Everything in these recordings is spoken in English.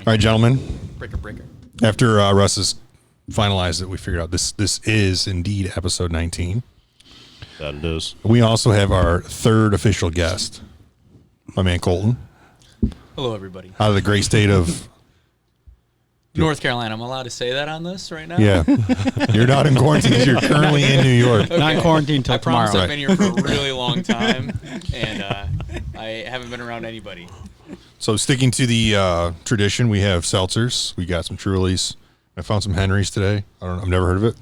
right, gentlemen. Breaker. After Russ has finalized it, we figured out this is indeed episode 19. That it is. We also have our third official guest, my man Colton, Hello, everybody. out of the great state of... North Carolina. I'm allowed to say that on this right now? Yeah. You're not in quarantine because you're currently in New York. Okay. Not in quarantine until I promise tomorrow. I've been here for a really long time, and I haven't been around anybody. So sticking to the tradition, we have seltzers. We got some Trulies. I found some Henrys today. I've never heard of it.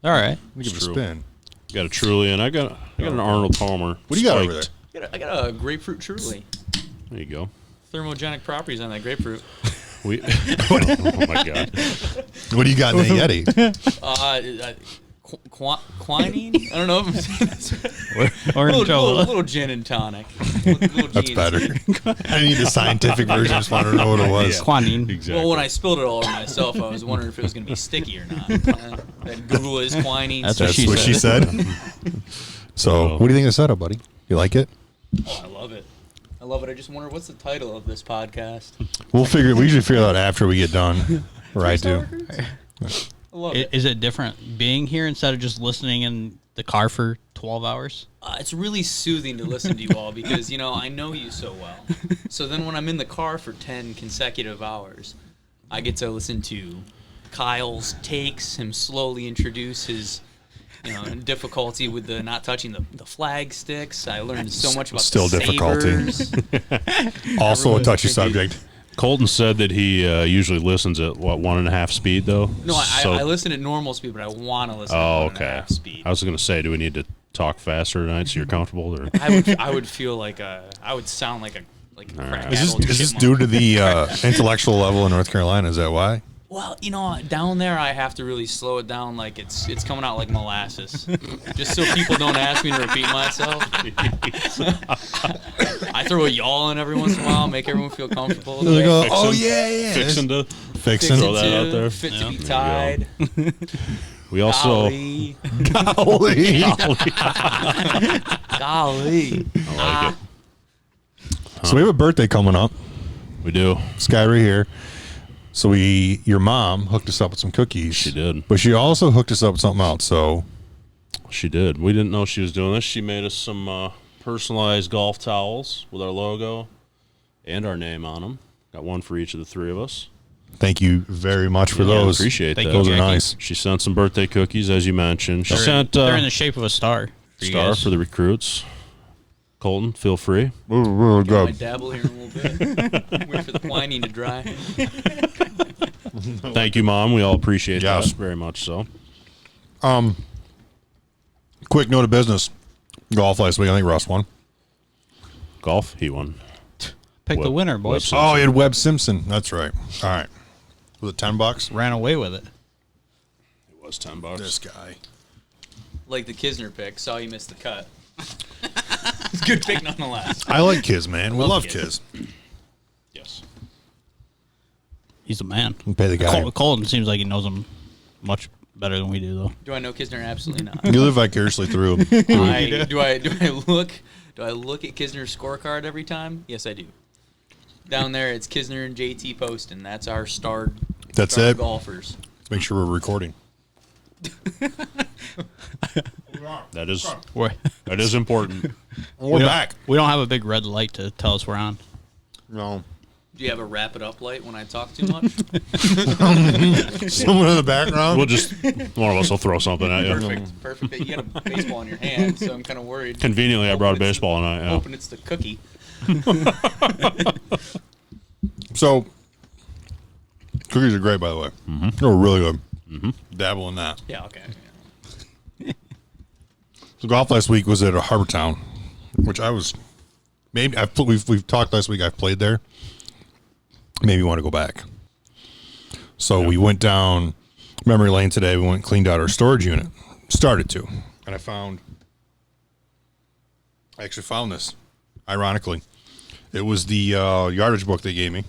All right. We give it a True. spin. Got a Truly, and I got an Arnold Palmer. What do you got over there? I got a grapefruit Truly. There you go. Thermogenic properties on that grapefruit. Oh my God. What do you got in the Yeti? Quinine? I don't know if I'm saying this right. Orange little gin and tonic. Little That's G&T. better. I need the scientific version. I just wanted to know what it was. Quinine. Exactly. Well, when I spilled it all over myself, I was wondering if it was going to be sticky or not. That Google is quinine. That's That's what she said. So, what do you think of the setup, buddy? You like it? Oh, I love it. I just wonder what's the title of this podcast. We usually figure that out after we get done. Or I do. I love it. Is it different being here instead of just listening in the car for 12 hours? It's really soothing to listen to you all because, I know you so well. So then when I'm in the car for 10 consecutive hours, I get to listen to Kyle's takes, him slowly introduce his difficulty with the not touching the flag sticks. I learned so much about Still the difficulty. sabers. Also a touchy thinking- subject. Colton said that he usually listens at 1.5 speed though. No, I listen at normal speed, but I want to listen Oh, at 1.5 okay. speed. I was going to say, do we need to talk faster tonight so you're comfortable? Or I would feel like I would sound like a crack Is this due to the intellectual level in North Carolina? Is that why? Well, down there I have to really slow it down like it's coming out like molasses. Just so people don't ask me to repeat myself. I throw a yawl in every once in a while, make everyone feel comfortable. They go, Fixin'. oh, yeah. fixing to Fixing. Throw that out there. Fit to be There tied. we also Golly. Golly. Golly. I like it. So we have a birthday coming up. We do. Sky right here. So your mom hooked us up with some cookies. She did. But she also hooked us up with something else. So She did. We didn't know she was doing this. She made us some personalized golf towels with our logo and our name on them. Got one for each of the three of us. thank you very much for Yeah, those. appreciate Thank that. you, Those are Jackie. nice. She sent some birthday cookies, as you mentioned. She sent They're in the shape of a star. For you star guys. for the recruits. Colton, feel free. We're I good. dabble here in a little bit. Wait for the quinine to dry. Thank you, Mom. We all appreciate Yes. that very much so. Quick note of business. Golf last week. I think Russ won. Golf, he won. Pick the Web- winner, boys. website. Oh, he had Webb Simpson. That's right. All right. Was it $10? Ran away with it. It was $10. This guy. Like the Kisner pick. Saw you missed the cut. It's a good pick nonetheless. I like Kiz, man. We love Kiz. Kiz. Yes. He's the man. We pay the guy. Colton seems like he knows him much better than we do, though. Do I know Kisner? Absolutely not. You live vicariously through him. Do I look at Kisner's scorecard every time? Yes, I do. Down there, it's Kisner and JT posting. That's our starred. That's starred it. Golfers. Let's make sure we're recording. That is We're, important. We're back. we don't have a big red light to tell us we're on. No. Do you have a wrap it up light when I talk too much? Someone in the background. We'll just, one of us will throw something at you. Perfect. You got a baseball in your hand, so I'm kind of worried. Conveniently, I brought a Hoping it's baseball tonight. Yeah. Hoping it's the cookie. So, cookies are great, by the way. Mm-hmm. They're really good. Dabble in that. Yeah, okay. So golf last week was at a Harbortown, which I was maybe we've talked last week. I've played there. Maybe want to go back. So we went down memory lane today. We went and cleaned out our storage unit. Started to, and I actually found this. Ironically, it was the yardage book they gave me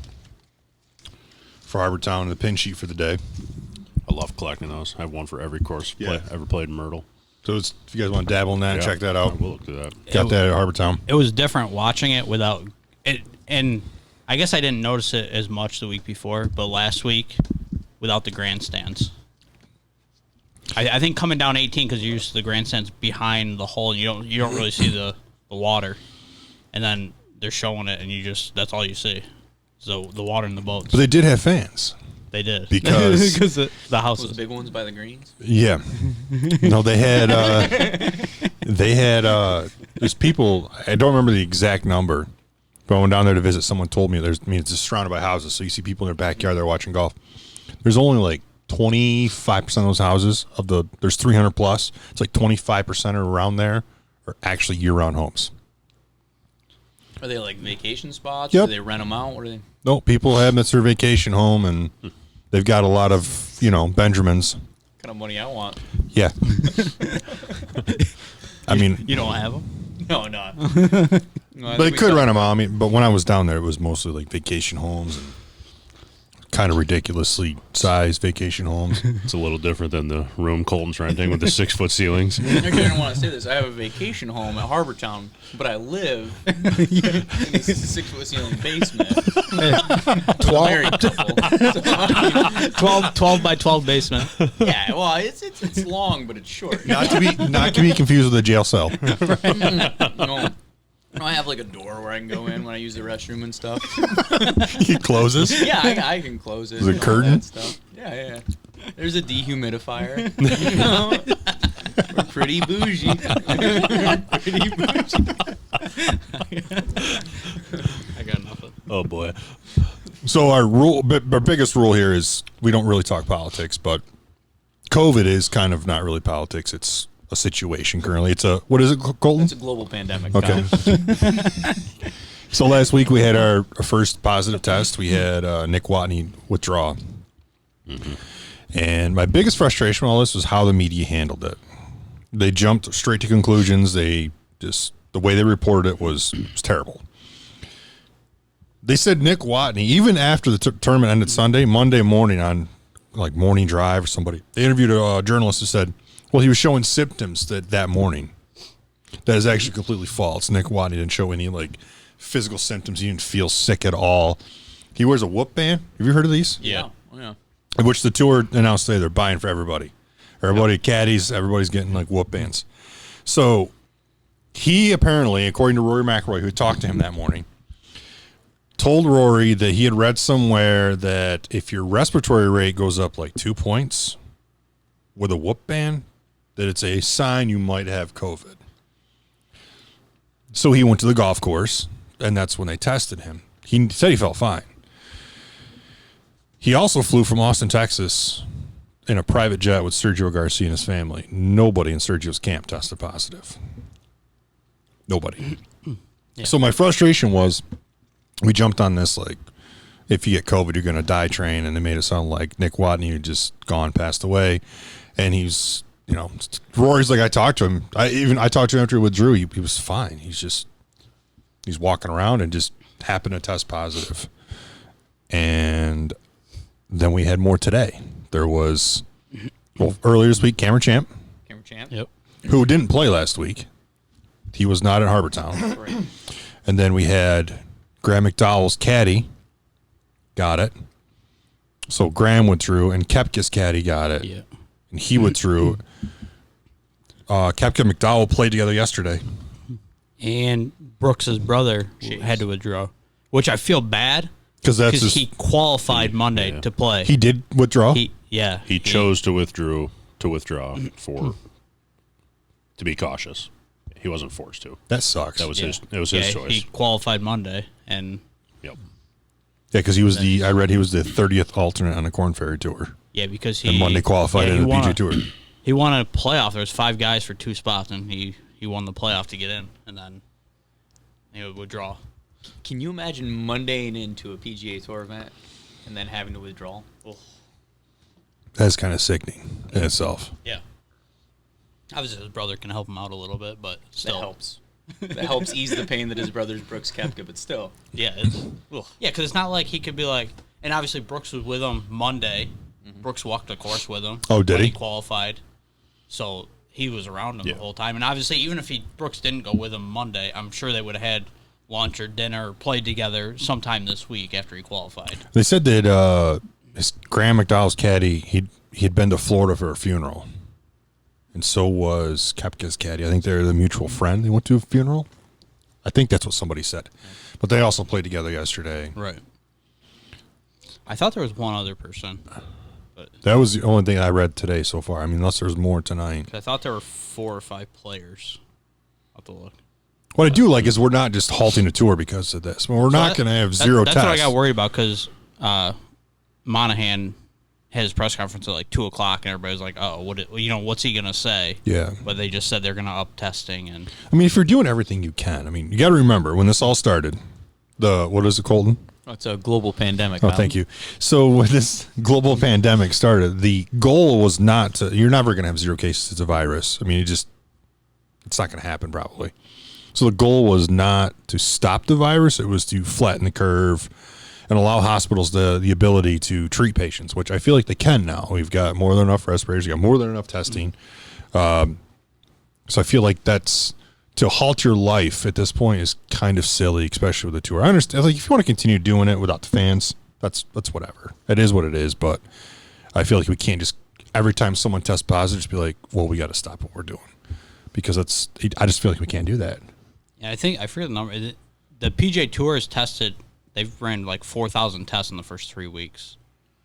for Harbortown and the pin sheet for the day. I love collecting those. I have one for every course ever played in Myrtle. So if you guys want to dabble in that, check that out. We'll look through that. Got that at Harbortown. It was different watching it without it, and I guess I didn't notice it as much the week before, but last week, without the grandstands. I think coming down 18 because you're used to the grandstands behind the hole, and you don't really see the water, and then they're showing it, and that's all you see. So the water in the boats. But they did have fans. They did Because the house Those big ones by the greens. Yeah. No, they had there's people, I don't remember the exact number, but I went down there to visit, someone told me it's just surrounded by houses, so you see people in their backyard, they're watching golf. There's only like 25% of those houses there's 300 plus. It's like 25% are around there are actually year-round homes. Are they like vacation spots? Yep. Do they rent them out? What are they? No, people have that's their vacation home, and they've got a lot of, Benjamins. Kind of money I want. Yeah. I mean, You don't have them? No, not. but they could rent them out. I mean, but when I was down there, it was mostly like vacation homes and kind of ridiculously sized vacation homes. It's a little different than the room Colton's renting with the 6-foot ceilings. Actually, I don't want to say this. I have a vacation home at Harbortown, but I live in this 6-foot ceiling basement. 12 Married couple. 12 by 12 basement. Yeah, well, it's long, but it's short. Not to be confused with a jail cell. I have like a door where I can go in when I use the restroom and stuff. It closes. Yeah, I can close it. Is it and all curtain? that stuff. Yeah. There's a dehumidifier. We're pretty bougie. Pretty bougie. I got nothing. Oh boy. So our biggest rule here is we don't really talk politics, but COVID is kind of not really politics. It's a situation currently. What is it, Colton? It's a global pandemic. Okay. So last week we had our first positive test. We had Nick Watney withdraw. Mm-hmm. And my biggest frustration with all this was how the media handled it. They jumped straight to conclusions. The way they reported it was terrible. They said Nick Watney, even after the tournament ended Sunday, Monday morning on like Morning Drive or somebody, they interviewed a journalist who said, well, he was showing symptoms that morning. That is actually completely false. Nick Watney didn't show any like physical symptoms. He didn't feel sick at all. He wears a whoop band. Have you heard of these? Yeah. Yeah. Which the tour announced today they're buying for everybody. Everybody, caddies, everybody's getting like whoop bands. So he apparently, according to Rory McIlroy, who talked to him that morning, told Rory that he had read somewhere that if your respiratory rate goes up like 2 points with a whoop band, that it's a sign you might have COVID. So he went to the golf course, and that's when they tested him. He said he felt fine. He also flew from Austin, Texas in a private jet with Sergio Garcia and his family. Nobody in Sergio's camp tested positive. Nobody. Yeah. So my frustration was we jumped on this like, if you get COVID, you're going to die train, and they made it sound like Nick Watney had just passed away. And he's, Rory's like, I talked to him. I talked to him after he withdrew. He was fine. He's walking around and just happened to test positive. And then we had more today. There was, earlier this week, Cameron Champ. Yep. Who didn't play last week. He was not at Harbortown. Right. And then we had Graham McDowell's caddy. Got it. So Graham withdrew, and Koepka's caddy got it. Yeah. And he withdrew. Koepka and McDowell played together yesterday. And Brooks's brother had to withdraw, which I feel bad Because he qualified Monday to play. He did withdraw? He chose to withdraw to be cautious. He wasn't forced to. That sucks. That was his choice. He qualified Monday, and Yep. Yeah, because he was I read he was the 30th alternate on the Corn Ferry Tour. yeah, because he And Monday qualified in the PGA Tour. He won a playoff. There was 5 guys for 2 spots, and he won the playoff to get in, and then he would withdraw. Can you imagine Mondaying into a PGA Tour event and then having to withdraw? Ugh. That's kind of sickening in itself. Yeah. Obviously, his brother can help him out a little bit, but still. That helps. That helps ease the pain that his brother's Brooks Koepka, but still. Yeah, because it's not like he could be like, and obviously Brooks was with him Monday. Mm-hmm. Brooks walked the course with him. Oh, did when he? He qualified, so he was around him the whole time. And obviously, even if Brooks didn't go with him Monday, I'm sure they would have had lunch or dinner or played together sometime this week after he qualified. They said that Graham McDowell's caddy, he'd been to Florida for a funeral. And so was Koepka's caddy. I think they're the mutual friend. They went to a funeral. I think that's what somebody said. But they also played together yesterday. Right. I thought there was one other person. But That was the only thing I read today so far. I mean, unless there's more tonight. I thought there were 4 or 5 players. I'll have to look. What I do like is we're not just halting the tour because of this. We're not going to have zero That's tests. what I got worried about because Monahan had his press conference at like 2:00, and everybody was like, "Oh, what's he gonna say?" Yeah. But they just said they're gonna up testing, and I mean, if you're doing everything you can, I mean, you got to remember when this all started, what is it, Colton? It's a global pandemic. Oh, thank you. So when this global pandemic started, the goal was not to, you're never going to have 0 cases of the virus. I mean, it's not going to happen probably. So the goal was not to stop the virus. It was to flatten the curve and allow hospitals the ability to treat patients, which I feel like they can now. We've got more than enough respirators. We've got more than enough testing. So I feel like to halt your life at this point is kind of silly, especially with the tour. I understand, like, if you want to continue doing it without the fans, that's whatever. It is what it is, but I feel like we can't just, every time someone tests positive, just be like, well, we got to stop what we're doing. Because I just feel like we can't do that. yeah, I forget the number. The PGA Tour has tested. They've ran like 4,000 tests in the first 3 weeks.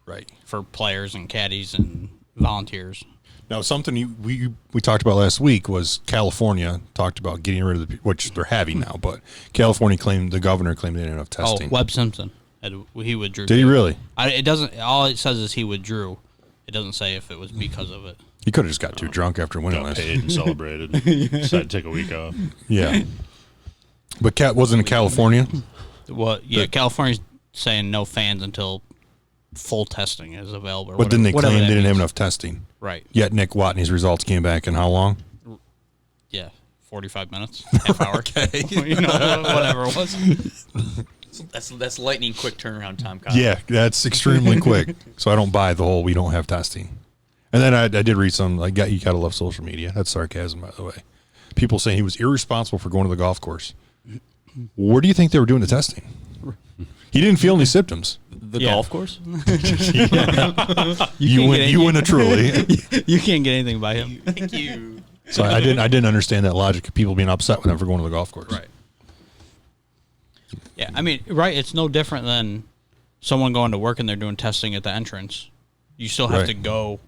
Right. For players and caddies and volunteers. Now, something we talked about last week was California talked about getting rid of which they're having now, but California the governor claimed they didn't have enough testing. Oh, Webb Simpson. He withdrew. Did he really? It doesn't. All it says is he withdrew. It doesn't say if it was because of it. He could have just got too drunk after winning Got last. paid and celebrated. Decided to take a week off. Yeah. But wasn't it California? Well, yeah, California's saying no fans until full testing is available. But then they whatever claimed that they didn't have means. enough testing. Right. Yet Nick Watney's results came back in how long? Yeah, 45 minutes, half hour. Okay. Whatever it was. That's lightning quick turnaround time, Kyle. Yeah, that's extremely quick. So I don't buy the whole we don't have testing. And then I did read some, you gotta love social media. That's sarcasm, by the way. People saying he was irresponsible for going to the golf course. Where do you think they were doing the testing? He didn't feel any symptoms. The golf course? You win a truly. You can't get anything by him. Thank you. So I didn't understand that logic of people being upset with him for going to the golf course. Right. Yeah, I mean, right, it's no different than someone going to work and they're doing testing at the entrance. You still have to go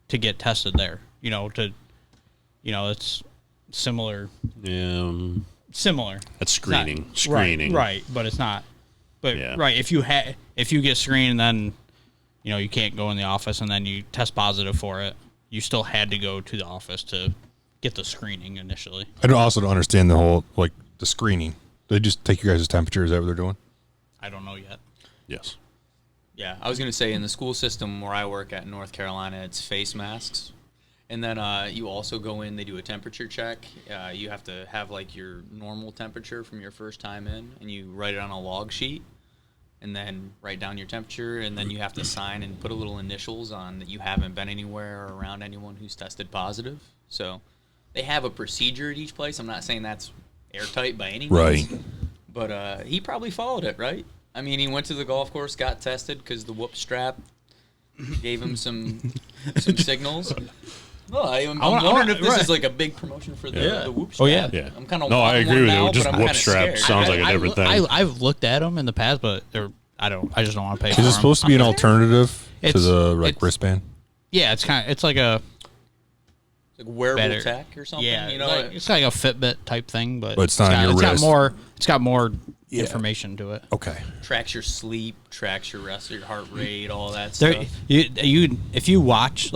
to get tested there. It's similar. Yeah. Similar. That's screening. Not- Screening. Right, but it's not. But Yeah. right, if you get screened, then you can't go in the office, and then you test positive for it. You still had to go to the office to get the screening initially. I also don't understand the whole the screening. They just take your guys' temperature. Is that what they're doing? I don't know yet. Yes. Yeah, I was going to say in the school system where I work at in North Carolina, it's face masks. And then you also go in, they do a temperature check. You have to have your normal temperature from your first time in, and you write it on a log sheet and then write down your temperature, and then you have to sign and put a little initials on that you haven't been anywhere or around anyone who's tested positive. So they have a procedure at each place. I'm not saying that's airtight by any means. Right. But he probably followed it, right? I mean, he went to the golf course, got tested because the whoop strap gave him some signals. No, I'm wondering if this is a big promotion for the whoop strap. Oh, yeah. Yeah. I'm kind of No, I agree with you. Just but I'm whoop kinda strap scared. sounds like a different thing. I've looked at them in the past, but I just don't want to pay for Is them. it supposed to be an alternative to It's- the it's- wristband? Yeah, it's like a Like wearable better tech or something. yeah, You it's like a Fitbit type thing, but It's not on your got wrist. more. It's got more Yeah. information to it. Okay. tracks your sleep, tracks your rest, your heart rate, all that There, stuff. if you watch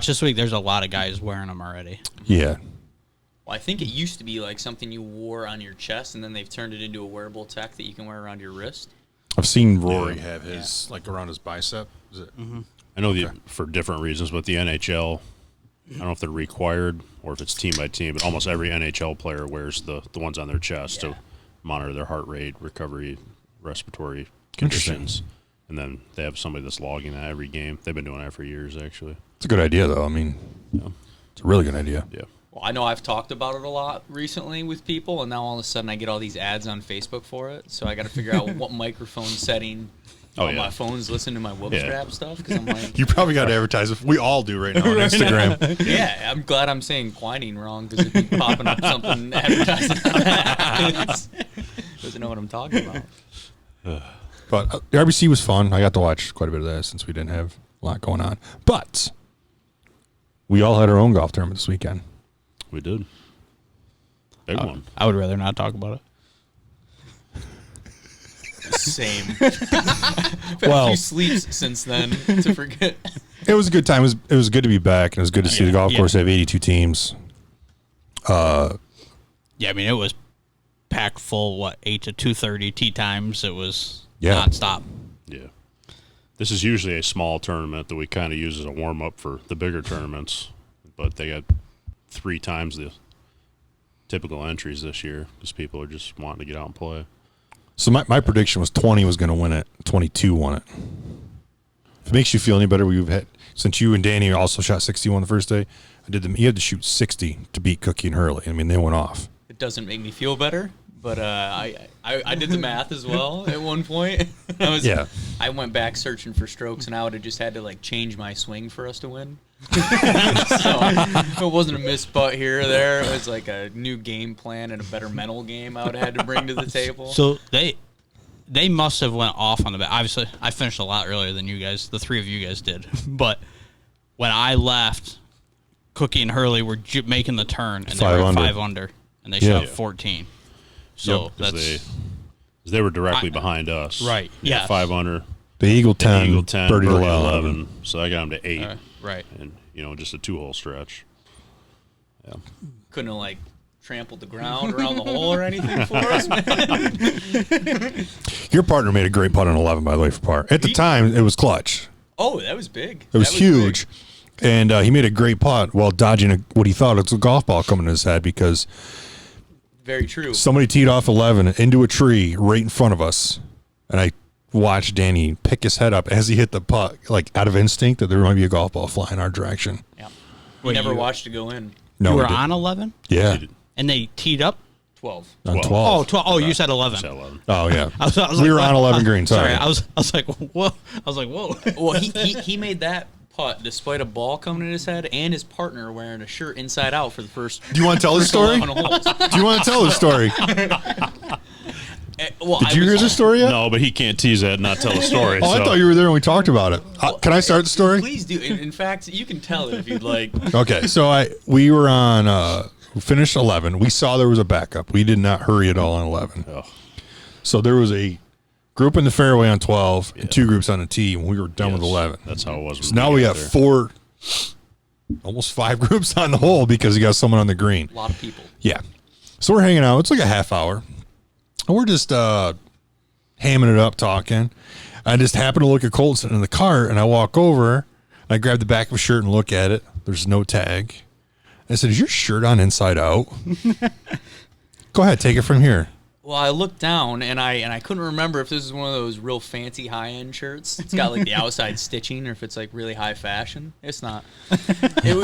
this week, there's a lot of guys wearing them already. Yeah. Well, I think it used to be something you wore on your chest, and then they've turned it into a wearable tech that you can wear around your wrist. I've seen Rory have his around his bicep. Is it? I know for different reasons, but the NHL, I don't know if they're required or if it's team by team, but almost every NHL player wears the ones on their chest to monitor their heart rate, recovery, respiratory conditions. And then they have somebody that's logging that every game. They've been doing that for years, actually. It's a good idea, though. I mean, it's a really good idea. Yeah. Well, I know I've talked about it a lot recently with people, and now all of a sudden I get all these ads on Facebook for it. So I got to figure out what microphone setting on my phone's listening to my whoop strap stuff, because I'm like, You probably got to advertise it. We all do right now on Instagram. yeah, I'm glad I'm saying quining wrong, because it'd be popping up something advertising on that. Doesn't know what I'm talking about. But the RBC was fun. I got to watch quite a bit of that since we didn't have a lot going on. But we all had our own golf tournament this weekend. We did. Big one. I would rather not talk about it. Same. I've had a few sleeps since then to forget. It was a good time. It was good to be back, and it was good to see the golf course have 82 teams. Yeah, I mean, it was packed full, 8 to 2:30 tee times. It was nonstop. Yeah. This is usually a small tournament that we kind of use as a warm-up for the bigger tournaments, but they got 3 times the typical entries this year because people are just wanting to get out and play. So my prediction was 20 was going to win it. 22 won it. If it makes you feel any better, we've had, since you and Danny also shot 61 the first day, you had to shoot 60 to beat Cookie and Hurley. I mean, they went off. It doesn't make me feel better, but I did the math as well at one point. I went back searching for strokes, and I would have just had to change my swing for us to win. So it wasn't a missed putt here or there. It was like a new game plan and a better mental game I would have had to bring to the table. So they must have went off on the back. Obviously, I finished a lot earlier than you guys. The 3 of you guys did. But when I left, Cookie and Hurley were making the turn, and they were 5 under, and they shot 14. So they were directly behind us. Right. Yeah. 5 under. The Eagle 10, birdie 11. 11. So I got them to 8. Right. And, just a 2-hole stretch. Yeah. Couldn't have, trampled the ground around the hole or anything for us, man. Your partner made a great putt on 11, by the way, for par. At the time, it was clutch. Oh, that was big. It was huge. Big. And he made a great putt while dodging what he thought was a golf ball coming in his head because very true. Somebody teed off 11 into a tree right in front of us. And I watched Danny pick his head up as he hit the putt, out of instinct that there might be a golf ball flying our direction. Yeah. We never watched it go in. No, you were on 11? Yeah. And they teed up? 12. On 12. Oh, 12. Oh, you said 11. Oh, yeah. I was we were on 11 green. Sorry. I was like, whoa. I was like, whoa. Well, he made that putt despite a ball coming in his head and his partner wearing a shirt inside out for the first. Do you want to tell the story? Do you want to tell the story? Did you hear the story yet? No, but he can't tease that and not tell the story. I thought you were there when we talked about it. Can I start the story? Please do. In fact, you can tell it if you'd like. Okay, so we were on. We finished 11. We saw there was a backup. We did not hurry at all on 11. Oh. So there was a group in the fairway on 12 and 2 groups on the tee when we were done with 11. That's how it was. So now we got 4, almost 5 groups on the hole because you got someone on the green. A lot of people. Yeah. So we're hanging out. It's like a half hour. And we're just hamming it up, talking. I just happen to look at Colt sitting in the cart, and I walk over, and I grab the back of his shirt and look at it. There's no tag. I said, "Is your shirt on inside out?" Go ahead, take it from here. Well, I looked down, and I couldn't remember if this is one of those real fancy high-end shirts. It's got the outside stitching, or if it's really high fashion. It's not. It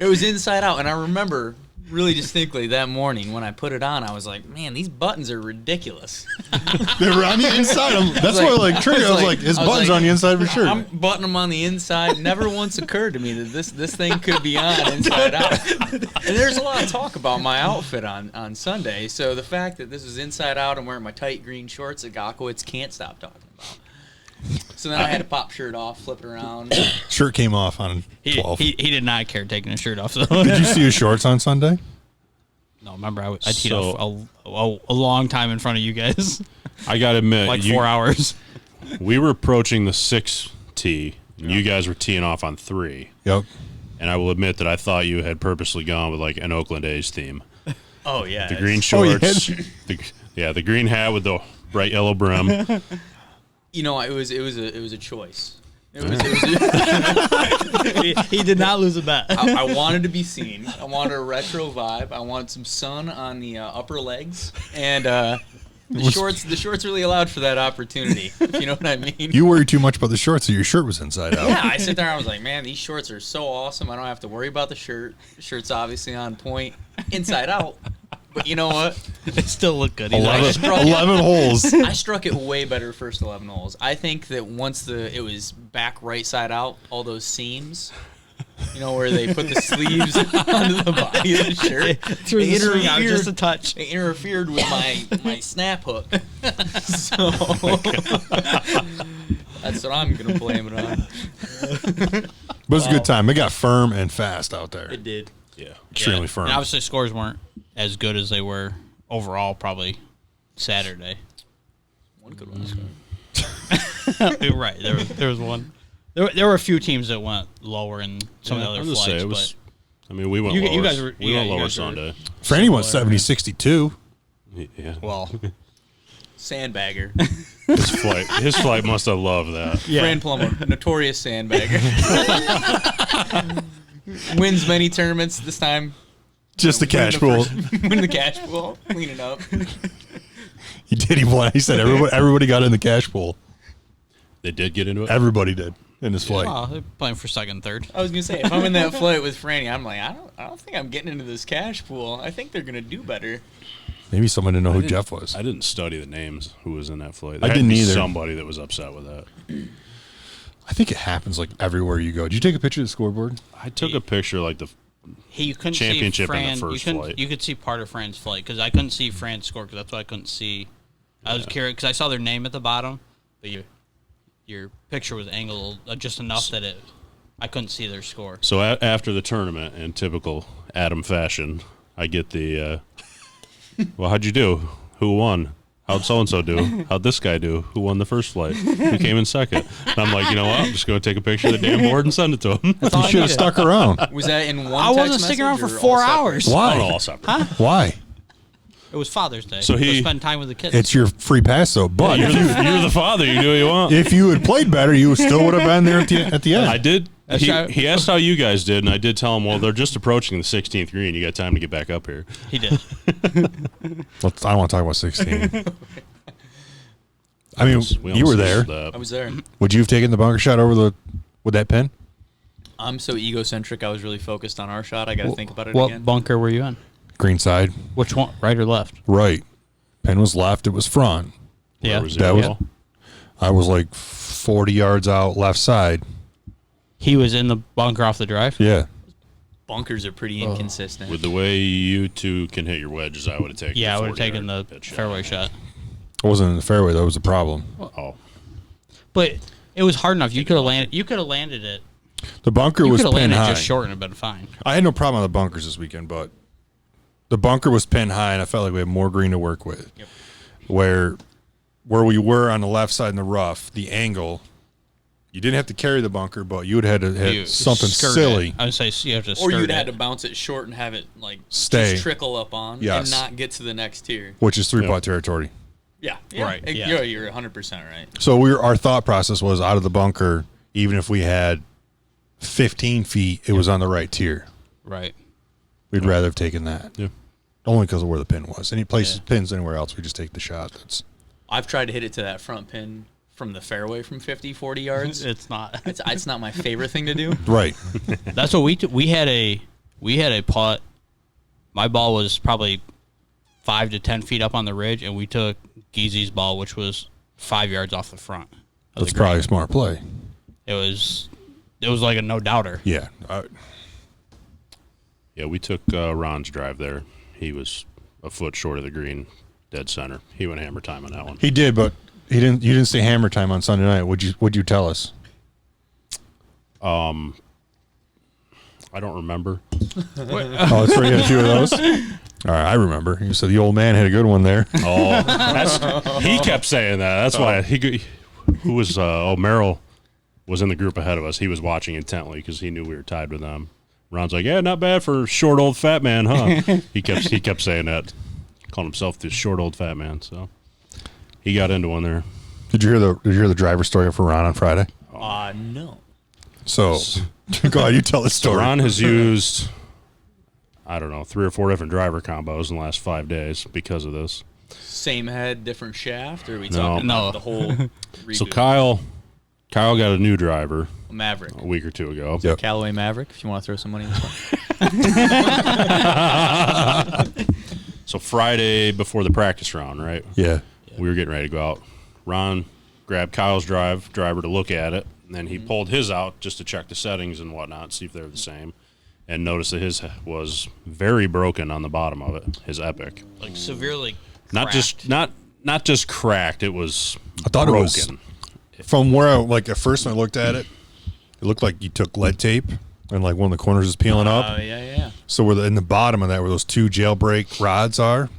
was inside out, and I remember really distinctly that morning when I put it on, I was like, man, these buttons are ridiculous. They were on the inside. That's why, trigger. I was like, his buttons are on the inside of his shirt. I'm buttoning them on the inside. Never once occurred to me that this thing could be on inside out. And there's a lot of talk about my outfit on Sunday. So the fact that this is inside out, I'm wearing my tight green shorts that Gakowitz can't stop talking about. So then I had to pop shirt off, flip it around. Shirt came off on 12. He did not care taking his shirt off. So. Did you see his shorts on Sunday? No, remember I teed off a long time in front of you guys. I got to admit. 4 hours. We were approaching the 6th tee, and you guys were teeing off on 3. Yep. And I will admit that I thought you had purposely gone with an Oakland A's theme. Oh, yeah. The green shorts. The green hat with the bright yellow brim. It was a choice. It was he did not lose a bet. I wanted to be seen. I wanted a retro vibe. I wanted some sun on the upper legs, and The shorts really allowed for that opportunity. If you know what I mean. You worry too much about the shorts, so your shirt was inside out. Yeah, I sit there and I was like, man, these shorts are so awesome. I don't have to worry about the shirt. The shirt's obviously on point, inside out. But you know what? They still look good. 11 holes. I struck it way better first 11 holes. I think that once it was back right side out, all those seams, you know, where they put the sleeves onto the body of the shirt, Threw the swing out just a touch. They interfered with my snap hook. So that's what I'm gonna blame it on. But it was a good time. It got firm and fast out there. It did. Yeah. Extremely firm. And obviously, scores weren't as good as they were overall. Probably Saturday. One good one. You're right. There was one. There were a few teams that went lower in some of the other flights. It was, I mean, we went lower. You guys were, we went you lower guys were- Sunday. Franny went 70-62. Yeah. well, Sandbagger. His flight must have loved that. Fran Plummer, notorious sandbagger. Wins many tournaments. This time, Just the cash pool. Win the cash pool. Clean it up. He did. He won. He said everybody got in the cash pool. They did get into it. Everybody did in his flight. well, they're playing for second, third. I was gonna say, if I'm in that flight with Franny, I'm like, I don't think I'm getting into this cash pool. I think they're gonna do better. Maybe someone didn't know who Jeff was. I didn't study the names who was in that flight. I There had to didn't be either. Somebody that was upset with that. I think it happens like everywhere you go. Did you take a picture of the scoreboard? I took a picture like the Hey, you couldn't Championship see in the Fran. first you, flight. you could see part of Fran's flight because I couldn't see Fran's score because that's why I couldn't see. I was curious because I saw their name at the bottom, but your picture was angled just enough that I couldn't see their score. So after the tournament, in typical Adam fashion, I get the, well, how'd you do? Who won? How'd so-and-so do? How'd this guy do? Who won the first flight? Who came in second? And I'm like, you know what? I'm just going to take a picture of the damn board and send it to him. You should have stuck around. Was that in one? I text wasn't sticking around message for or all 4 separate? hours. Why? All separate. Why? It was Father's Day. So to spend time with the kids. It's your free pass, though. But You're the father. You do what you want. if you had played better, you still would have been there at the end. I did. right. He asked how you guys did, and I did tell him, well, they're just approaching the 16th green. You got time to get back up here. He did. I don't want to talk about 16. I mean, We you were almost there. used that. I was there. Would you have taken the bunker shot with that pin? I'm so egocentric. I was really focused on our shot. I got to think about it What again. bunker were you in? Green side, Which one? Right or left? right. Pin was left. It was front. Where Yeah. was That it? was. I was like 40 yards out left side. He was in the bunker off the drive. Yeah. Bunkers are pretty inconsistent. With the way you two can hit your wedges, I would have taken. Yeah, I the would have taken 40-yard the pitch shot. fairway shot. I wasn't in the fairway. That was the problem. Oh, But it was hard enough. You could have landed. You could have landed it. The bunker You was could have pin landed high. just short and it'd been fine. I had no problem on the bunkers this weekend, but the bunker was pin high, and I felt like we had more green to work with. Yep. Where we were on the left side in the rough, the angle, you didn't have to carry the bunker, but you would have had to You hit something skirt silly. it. I would say you have to Or skirt you'd it. had to bounce it short and have it like Stay. just trickle up on Yes. and not get to the next tier. Which is 3-putt Yeah. territory. Yeah. Right, yeah. You're 100% right. So our thought process was out of the bunker, even if we had 15 feet, it was on the right tier. Right. We'd rather have taken that. yeah. Only because of where the pin was. Any places pins anywhere else, we just take the shot. That's I've tried to hit it to that front pin from the fairway from 50, 40 yards. It's not. It's not my favorite thing to do. right. That's what we had a putt. My ball was probably 5 to 10 feet up on the ridge, and we took Geezy's ball, which was 5 yards off the front. Of That's the probably green. a smart play. It was like a no doubter. Yeah. Yeah, we took Ron's drive there. He was a foot short of the green, dead center. He went hammer time on that one. He did, but he didn't. You didn't say hammer time on Sunday night. Would you tell us? I don't remember. Oh, it's right. A few of those. All right, I remember. You said the old man had a good one there. Oh, he kept saying that. That's why who was Merrill was in the group ahead of us. He was watching intently because he knew we were tied with them. Ron's like, yeah, not bad for short old fat man, huh? he kept saying that, calling himself the short old fat man. So he got into one there. Did you hear the driver story for Ron on Friday? No. So, go ahead. You tell the So story. Ron has used, I don't know, 3 or 4 different driver combos in the last 5 days because of this. Same head, different shaft, or are we No. talking No. about the whole reboot? So Kyle got a new driver Maverick. a week or two ago. Yep. Callaway Maverick, if you want to throw some money in this one. So Friday before the practice round, right? Yeah. We were getting ready to go out. Ron grabbed Kyle's driver to look at it, and then he pulled his out just to check the settings and whatnot, see if they're the same, and noticed that his was very broken on the bottom of it. His Epic, Like severely not cracked. not just cracked. It was I thought broken. it was from where I at first when I looked at it, it looked like you took lead tape and like one of the corners is peeling up. Oh, yeah. So where in the bottom of that, where those two jailbreak rods are,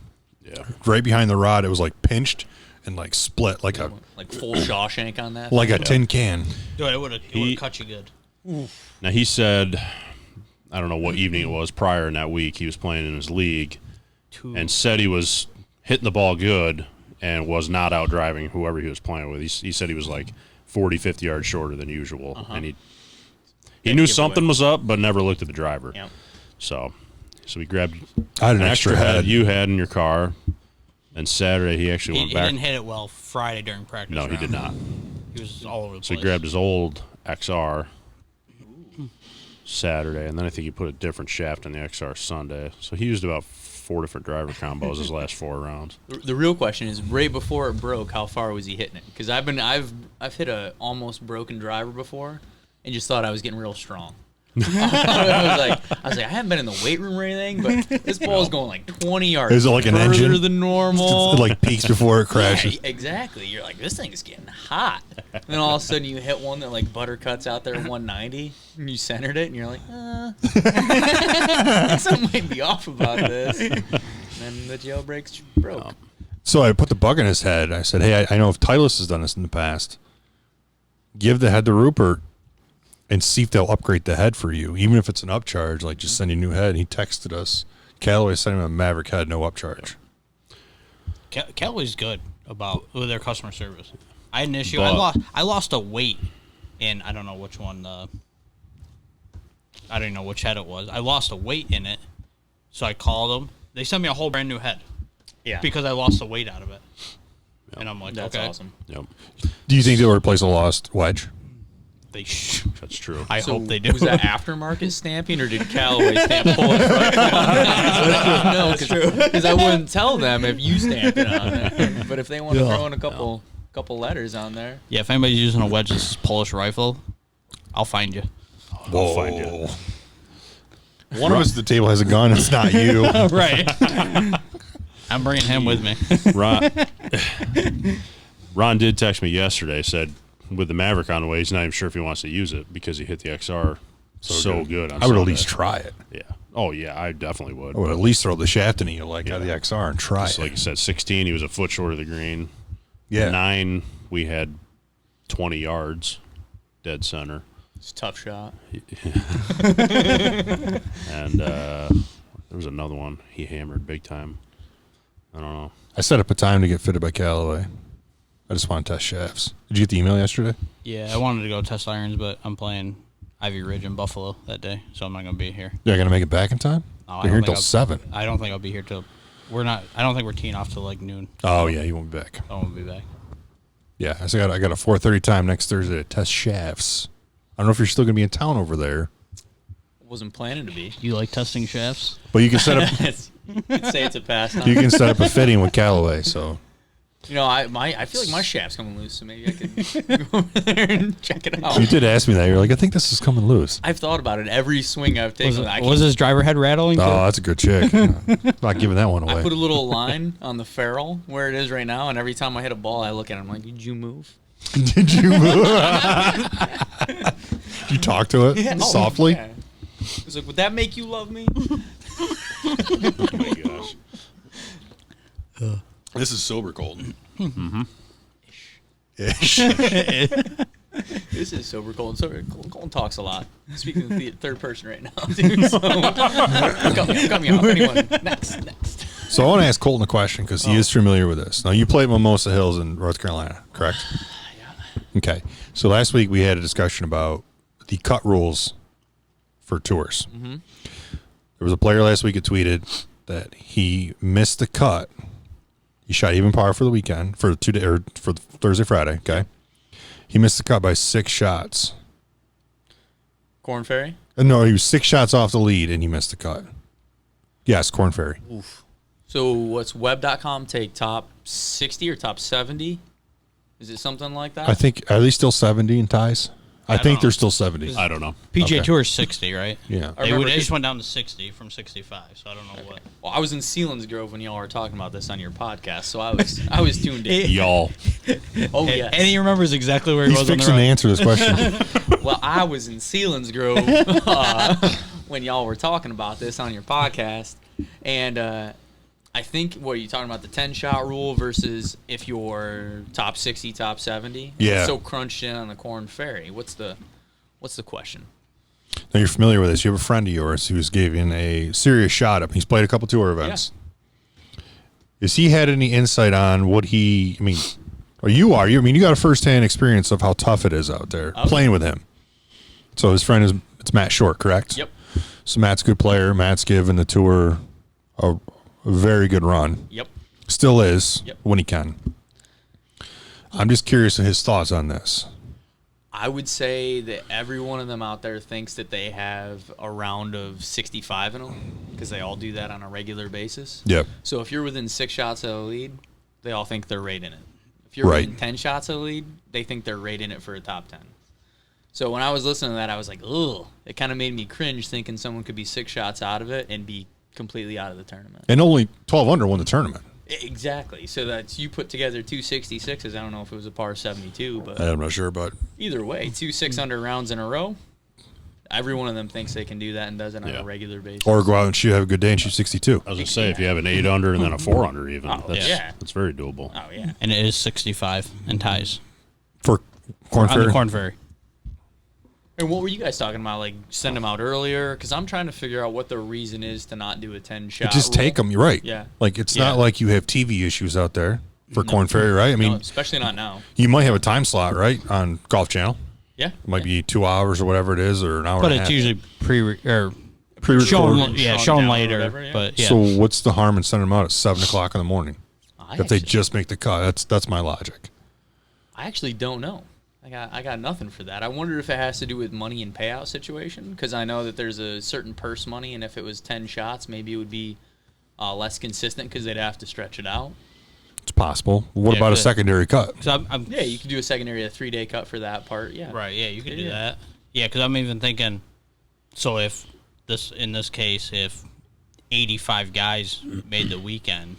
Yeah. right behind the rod, it was like pinched and like split like Like full Shawshank on that. a tin can. Dude, it would have cut you good. Now he said, I don't know what evening it was prior in that week. He was playing in his league and said he was hitting the ball good and was not out driving whoever he was playing with. He said he was like 40, 50 yards shorter than usual, and he knew something was up, but never looked at the driver. Yep. So we grabbed I had an extra head. you had in your car. And Saturday he actually He went back. didn't hit it well Friday during practice. No, he did not. He was all over the So place. he grabbed his old XR Saturday, and then I think he put a different shaft in the XR Sunday. So he used about 4 different driver combos his last 4 rounds. The real question is, right before it broke, how far was he hitting it? Because I've hit a almost broken driver before, and just thought I was getting real strong. I was like, I haven't been in the weight room or anything, but this ball's going like 20 yards. Is it like an further engine? than normal? It like peaks before it crashes. Yeah, exactly. You're like, this thing is getting hot. And then all of a sudden you hit one that like buttercuts out there at 190, and you centered it, and you're like, something might be off about this. And then the jailbreaks broke. So I put the bug in his head. I said, hey, I know if Titleist has done this in the past, give the head to Rupert and see if they'll upgrade the head for you, even if it's an upcharge, like just send you a new head. And he texted us. Callaway sent him a Maverick head, no upcharge. Callaway's good with their customer service. I had an issue. But- I lost a weight in, I don't know which one. I don't even know which head it was. I lost a weight in it, so I called them. They sent me a whole brand new head. Yeah. Because I lost the weight out of it. And I'm like, That's okay. awesome. Yep, Do you think they'll replace a lost wedge? that's true. I hope they do. Was that aftermarket stamping, or did Callaway stamp pull it right? No, because I wouldn't tell them if you stamped it on there. But if they want to throw in a couple letters on there, Yeah, if anybody's using a wedge that's Polish rifle, I'll find you. I'll find you. One of us at the table has a gun. It's not you. Right. I'm bringing him with me. Ron did text me yesterday, said with the Maverick on the way, he's not even sure if he wants to use it because he hit the XR so good on I would at Sunday. least try it. Yeah. Oh, yeah, I definitely would. I would at least throw the shaft in you like out of the Yeah. XR and try Just it. like you said, 16, he was a foot short of the green. Yeah. 9, we had 20 yards, dead center. it's a tough shot. And there was another one he hammered big time. I don't know. I set up a time to get fitted by Callaway. I just want to test shafts. Did you get the email yesterday? Yeah, I wanted to go test irons, but I'm playing Ivy Ridge in Buffalo that day, so I'm not going to be here. You're going to make it back in time? No, We're here until 7. I don't think I'll be here till I don't think we're teeing off till like noon. Oh, yeah, you won't be back. I won't be back. Yeah, I got a 4:30 time next Thursday to test shafts. I don't know if you're still going to be in town over there, Wasn't planning to be. You like testing shafts? but you can set up You could say it's a pastime. you can set up a fitting with Callaway. So You know, I feel like my shaft's coming loose, so maybe I could go over there and check it out. you did ask me that. You're like, I think this is coming loose. I've thought about it every swing I've taken. Was his driver head rattling? Oh, that's a good chick. Not giving that one I away. put a little line on the ferrule where it is right now, and every time I hit a ball, I look at it. I'm like, did you move? Did you move? Did you talk to it Yeah. softly? Yeah. It's like, would that make you love me? Oh, my gosh. This is sober Colton. This is sober Colton. Colton talks a lot. Speaking of the third person right now, dude. So, cut me off. Anyone? Next. So I want to ask Colton a question because he is familiar with this. Now, you played Mimosa Hills in North Carolina, correct? Yeah. Okay. So last week we had a discussion about the cut rules for tours. Mm-hmm. There was a player last week that tweeted that he missed the cut He shot even par for the weekend for for Thursday, Friday. Okay, he missed the cut by 6 shots. Corn Ferry? No, he was 6 shots off the lead and he missed the cut. Yes, Corn Ferry. Oof. So what's web.com take, top 60 or top 70? Is it something like that? I think, are they still 70 in ties? I think know. they're still 70. I don't know. PGA Okay. Tour is 60, right? Yeah. remember They it- just went down to 60 from 65, so I don't know what. Well, I was in Sealands Grove when y'all were talking about this on your podcast, so I was tuned in. Y'all. Oh, yes. And he remembers exactly where he He's was on the fixing to road. answer this question. Well, I was in Sealands Grove when y'all were talking about this on your podcast, and I think, what are you talking about, the 10-shot rule versus if you're top 60, top 70? Yeah. It's so crunched in on the Corn Ferry. What's the question? Now, you're familiar with this. You have a friend of yours who's giving a serious shot up. He's played a couple tour events. Has he had any insight on what he, or you got a first-hand experience of how tough it is out there playing with him. So his friend it's Matt Short, correct? Yep. So Matt's a good player. Matt's given the tour a very good run. Yep. Still is Yep. when he can. I'm just curious of his thoughts on this. I would say that every one of them out there thinks that they have a round of 65 in them because they all do that on a regular basis. Yep. So if you're within 6 shots of the lead, they all think they're right in it. If you're Right. within 10 shots of the lead, they think they're right in it for a top 10. So when I was listening to that, I was like, ugh. It kind of made me cringe thinking someone could be 6 shots out of it and be completely out of the tournament. And only 12 under won the tournament. Exactly. So that's, you put together 2 66s. I don't know if it was a par 72, but I'm not sure, but either way, 2 6 under rounds in a row. Every one of them thinks they can do that and does it on Yeah. a regular basis. or go out and have a good day and shoot 62. I was going to say, if you have an 8 under and then a 4 under even, Oh, that's, yeah. that's very doable. Oh yeah. And it is 65 in ties For Corn on the Ferry? Corn Ferry. And what were you guys talking about? Like send them out earlier? Because I'm trying to figure out what the reason is to not do a 10-shot. Just take them. You're right. Yeah. Like, it's Yeah. not like you have TV issues out there for Corn Ferry, right? I mean, No, especially not now. you might have a time slot, right, on Golf Channel. Yeah. It might be 2 hours or whatever it is, or an hour But and a it's half. usually Pre-recorded. shown, Shrunk shown down or later. whatever, yeah. But yeah, So what's the harm in sending them out at 7 o'clock in the morning if they just make the cut? That's my logic. I actually don't know. I got nothing for that. I wonder if it has to do with money and payout situation, because I know that there's a certain purse money, and if it was 10 shots, maybe it would be less consistent because they'd have to stretch it out. It's possible. What Yeah, about a but- secondary cut? 'Cause I'm Yeah, you could do a secondary, a 3-day cut for that part. Yeah. right. Yeah, you could do Yeah. that. Yeah, because I'm even thinking. So if in this case, if 85 guys made the weekend,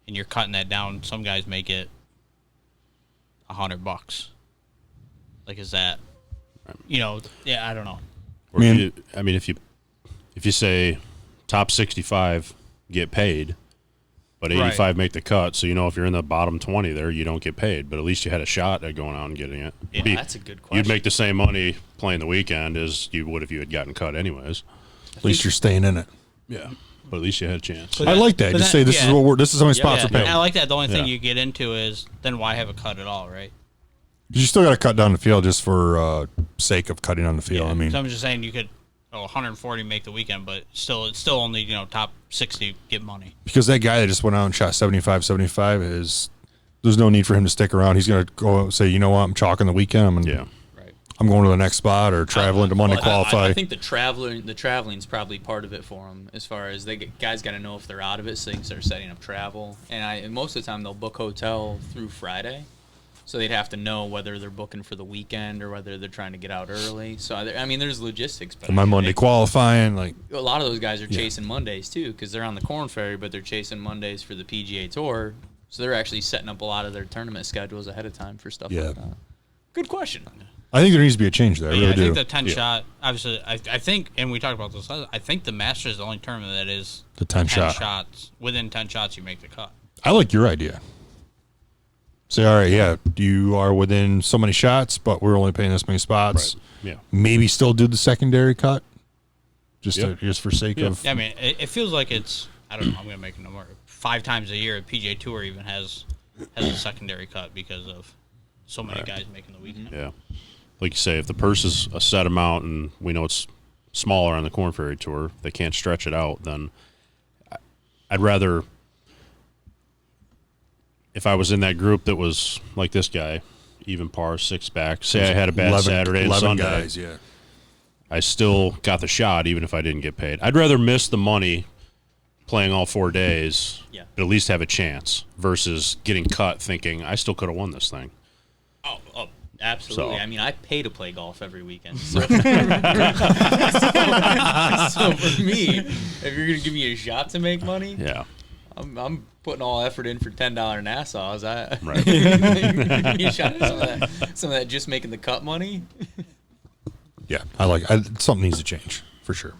and you're cutting that down, some guys make it $100. Like, is that, yeah, I don't know. Or Man. if you say top 65 get paid, but Right. 85 make the cut, so if you're in the bottom 20 there, you don't get paid. But at least you had a shot at going out and getting it. Yeah, that's a good question. You'd make the same money playing the weekend as you would if you had gotten cut anyways. At least you're staying in it. Yeah, but at least you had a chance. I like that. but Just that- say this is yeah. this is how many spots Yeah, are paying. I like that. The only thing Yeah. you get into is then why have a cut at all, right? You still got to cut down the field just for sake of cutting on the field. Yeah. I mean, So I'm just saying you could 140 make the weekend, but it's still only top 60 get money. because that guy that just went out and shot 75 is there's no need for him to stick around. He's going to go out and say, you know what, I'm chalking the weekend. Yeah. Right. I'm going to the next spot or traveling to Monday Well, qualify. I think the traveling's probably part of it for them. As far as guys got to know if they're out of it, so they can start setting up travel. And most of the time they'll book hotel through Friday, so they'd have to know whether they're booking for the weekend or whether they're trying to get out early. So there's logistics. But My Monday qualifying, like a lot of those guys are chasing Mondays too, because they're on the Corn Ferry, but they're chasing Mondays for the PGA Tour. So they're actually setting up a lot of their tournament schedules ahead of time for stuff like that. Good question. I think there needs to be a change there. I Yeah, really I think do. the 10 shot, obviously, I think, and we talked about this, I think the Masters is the only tournament that is The 10 shot. shots. Within 10 shots, you make the cut. I like your idea. Say, all right, yeah, you are within so many shots, but we're only paying this many spots. Yeah. Maybe still do the secondary cut, just Yep. just for sake Yeah. of. Yeah, I mean, it feels like it's, I don't know, I'm going to make a number. 5 times a year, the PGA Tour even has a secondary cut because of so many guys making the weekend. Yeah. Like you say, if the purse is a set amount and we know it's smaller on the Corn Ferry Tour, they can't stretch it out, then I'd rather if I was in that group that was like this guy, even par, 6 back, say I had a bad Saturday and Sunday, guys, yeah. I still got the shot even if I didn't get paid. I'd rather miss the money playing all 4 days, but at least have a chance versus getting cut thinking I still could have won this thing. Oh, absolutely. So- I mean, I pay to play golf every weekend. So, so for me, if you're going to give me a shot to make money, Yeah. I'm putting all effort in for $10 Nassau's. Right. Give me a shot at some of that just making the cut money. Yeah, something needs to change for sure.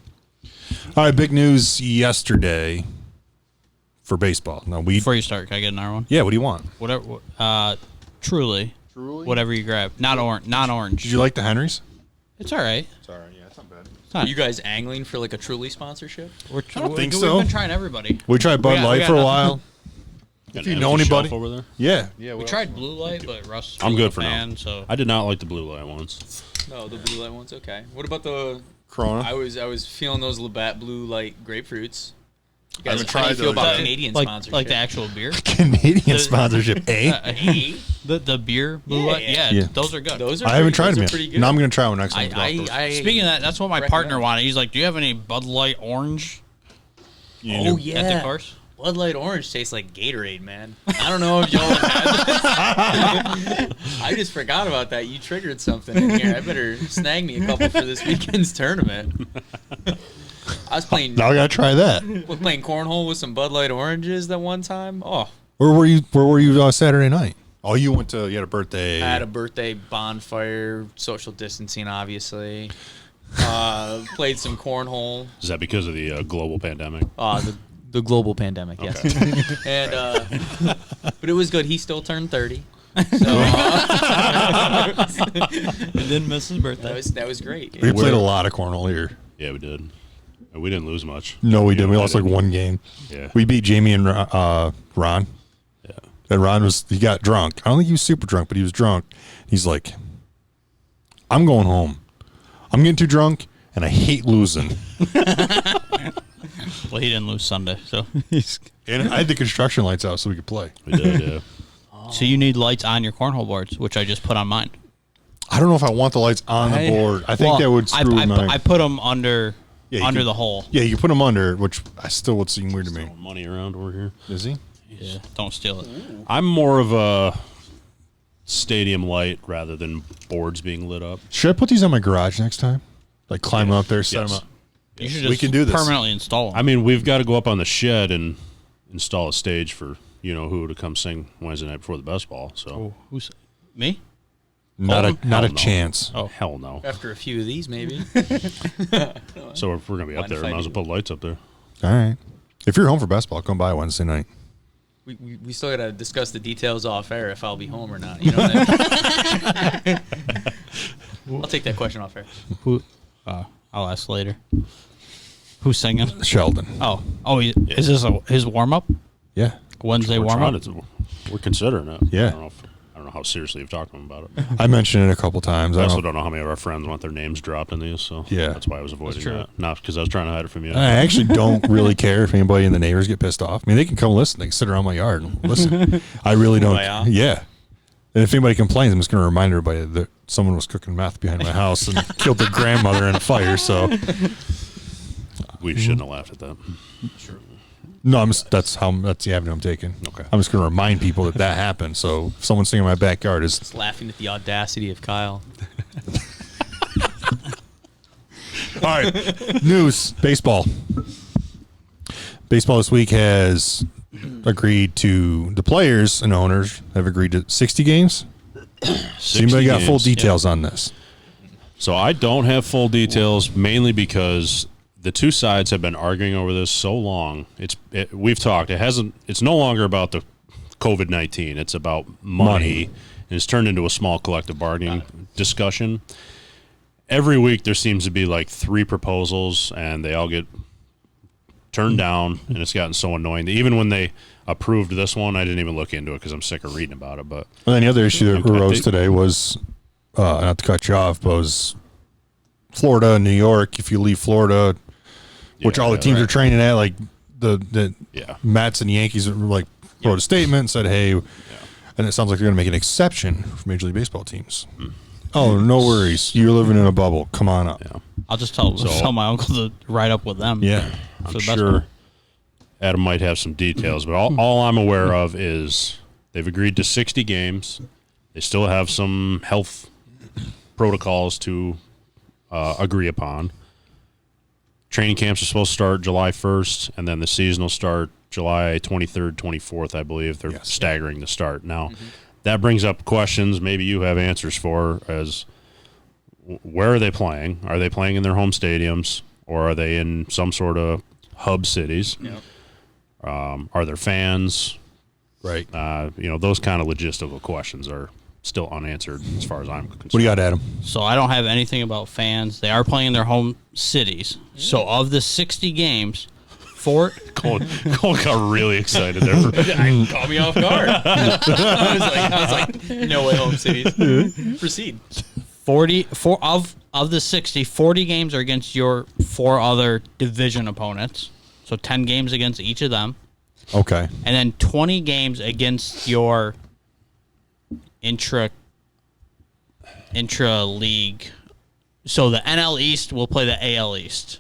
All right, big news yesterday for baseball. Now Before you start, can I get another one? Yeah, what do you want? Whatever. Truly. Whatever you grab. Not orange. Did you like the Henrys? It's all right. It's all right. Yeah, it's not bad. Are you guys angling for like a Truly sponsorship? I don't think so. We've been trying everybody. We tried Bud Light for a while. Got you an know empty anybody shelf over there? Yeah. We tried Blue Light, but Russ. I'm good for fan, now. So I did not like the blue light ones. No, the blue light one's okay. What about the Corona. I was feeling those Labatt blue light grapefruits. You guys, haven't how do you tried feel those about yet. Canadian like sponsorship? the actual beer. Canadian sponsorship, eh? Hey, The beer Blue Light. Yeah. Yeah. Those are good. those are I haven't pretty- tried those them are yet. pretty good. Now I'm going to try one next time. Speaking of that, that's what my recommend. partner wanted. He's like, "Do you have any Bud Light Orange Oh yeah, at the course?" Bud Light Orange tastes like Gatorade, man. I don't know if y'all have had this. I just forgot about that. You triggered something in here. I better snag me a couple for this weekend's tournament. I was playing Now I got to try that. playing cornhole with some Bud Light Oranges that one time. Oh, Where were you Saturday night? Oh, you had a birthday. I had a birthday bonfire, social distancing, obviously. Played some cornhole. Is that because of the global pandemic? The global pandemic, yes. And but it was good. He still turned 30. So And then miss his birthday. that was great. We played a lot of cornhole here. Yeah, we did. And we didn't lose much. No, we didn't. We I lost like didn't. one game. Yeah. We beat Jamie and Ron. Yeah. And Ron he got drunk. I don't think he was super drunk, but he was drunk. He's like, I'm going home. I'm getting too drunk, and I hate losing. Well, he didn't lose Sunday, so And I had the construction lights out so we could play. We did, yeah. so you need lights on your cornhole boards, which I just put on mine. I don't know if I want the lights on the board. I think that would screw I my... put them under Yeah, you under can- the hole. Yeah, you put them under, which I still would seem weird to me. Throwing money around over here. Is he? Yeah, don't steal it. I'm more of a stadium light rather than boards being lit up. Should I put these on my garage next time? Like climb up there, set Yes. them up. You should We just can do this. permanently install them. I mean, we've got to go up on the shed and install a stage for who to come sing Wednesday night before the best ball. So Who's me? Not Hell a no. chance. oh hell no. After a few of these, maybe. So if we're gonna be up Mind there, if might I as do? well put lights up there. All right. If you're home for best ball, come by Wednesday night. We still gotta discuss the details off air if I'll be home or not. You know what I mean? I'll take that question off air. Who? I'll ask later. Who's singing? Sheldon. Is this his warm up? Yeah. Wednesday We're warm trying up? to- We're considering it. Yeah. I don't know how seriously you've talked to them about it. I mentioned it a couple times. I I also don't, don't know how many of our friends want their names dropped in these, so Yeah. that's why I was avoiding true. that. Not because I was trying to hide it from you. I actually don't really care if anybody in the neighbors get pissed off. I mean, they can come listen. They can sit around my yard and listen. I really don't. Yeah. Yeah. And if anybody complains, I'm just going to remind everybody that someone was cooking meth behind my house and killed their grandmother in a fire. So, We shouldn't have laughed at that. no, that's the avenue I'm taking. Okay. I'm just going to remind people that happened. So, if someone's singing in my backyard, is Just laughing at the audacity of Kyle. all right. News baseball. Baseball this week has agreed to the players and owners have agreed to 60 games. So anybody got full details on this? So I don't have full details, mainly because the two sides have been arguing over this so long. We've talked. It's no longer about the COVID-19. It's about money, and it's turned into a small collective bargaining discussion. Every week there seems to be like 3 proposals, and they all get turned down, and it's gotten so annoying. Even when they approved this one, I didn't even look into it because I'm sick of reading about it. But And then the other issue that Okay. arose today was, not to cut you off, but was Florida and New York. If you leave Florida, which Yeah, all the teams right. are training at, like the yeah, Mets and Yankees are like wrote a statement and said, hey, and it sounds like they're going to make an exception for Major League Baseball teams. Oh, no worries. You're living in a bubble. Come on up. Yeah. I'll just tell my uncle to ride up with them. Yeah. I'm sure Adam might have some details, but all I'm aware of is they've agreed to 60 games. They still have some health protocols to agree upon. Training camps are supposed to start July 1st, and then the season will start July 23rd, 24th, I believe. They're staggering the start. Now, that brings up questions maybe you have answers for as where are they playing? Are they playing in their home stadiums, or are they in some sort of hub cities? Yep. Are there fans? Right. Those kind of logistical questions are still unanswered as far as I'm concerned. What do you got, Adam? So I don't have anything about fans. They are playing in their home cities. So of the 60 games, Cole got really excited there. Caught me off guard. I was like, no way, home cities. Proceed. 44 of the 60, 40 games are against your 4 other division opponents. So 10 games against each of them. Okay. And then 20 games against your intra league. So the NL East will play the AL East.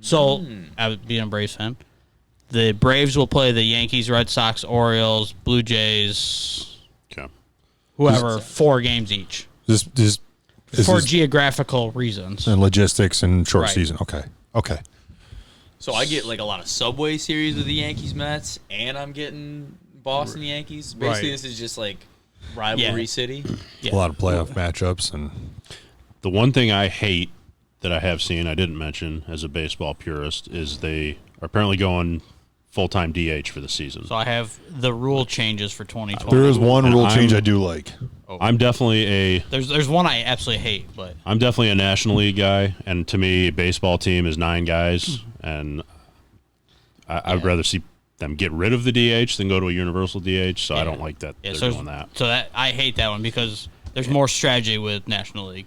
So, I would be a Braves fan. The Braves will play the Yankees, Red Sox, Orioles, Blue Jays, Okay. whoever, 4 games each. This For geographical reasons. and logistics and short Right. season. Okay. So I get like a lot of Subway series with the Yankees Mets, and I'm getting Boston Yankees. Basically, Right. this is just like rivalry Yeah. city. Yeah. A lot of playoff matchups and The one thing I hate that I have seen, I didn't mention as a baseball purist, is they are apparently going full-time DH for the season. So I have the rule changes for 2020. there is one And rule change I'm- I do like. I'm definitely There's one I absolutely hate, but a National League guy, and to me, a baseball team is 9 guys, and I'd rather see them get rid of the DH than go to a universal DH. So I don't like that they're doing that. So that I hate that one because there's more strategy with National League,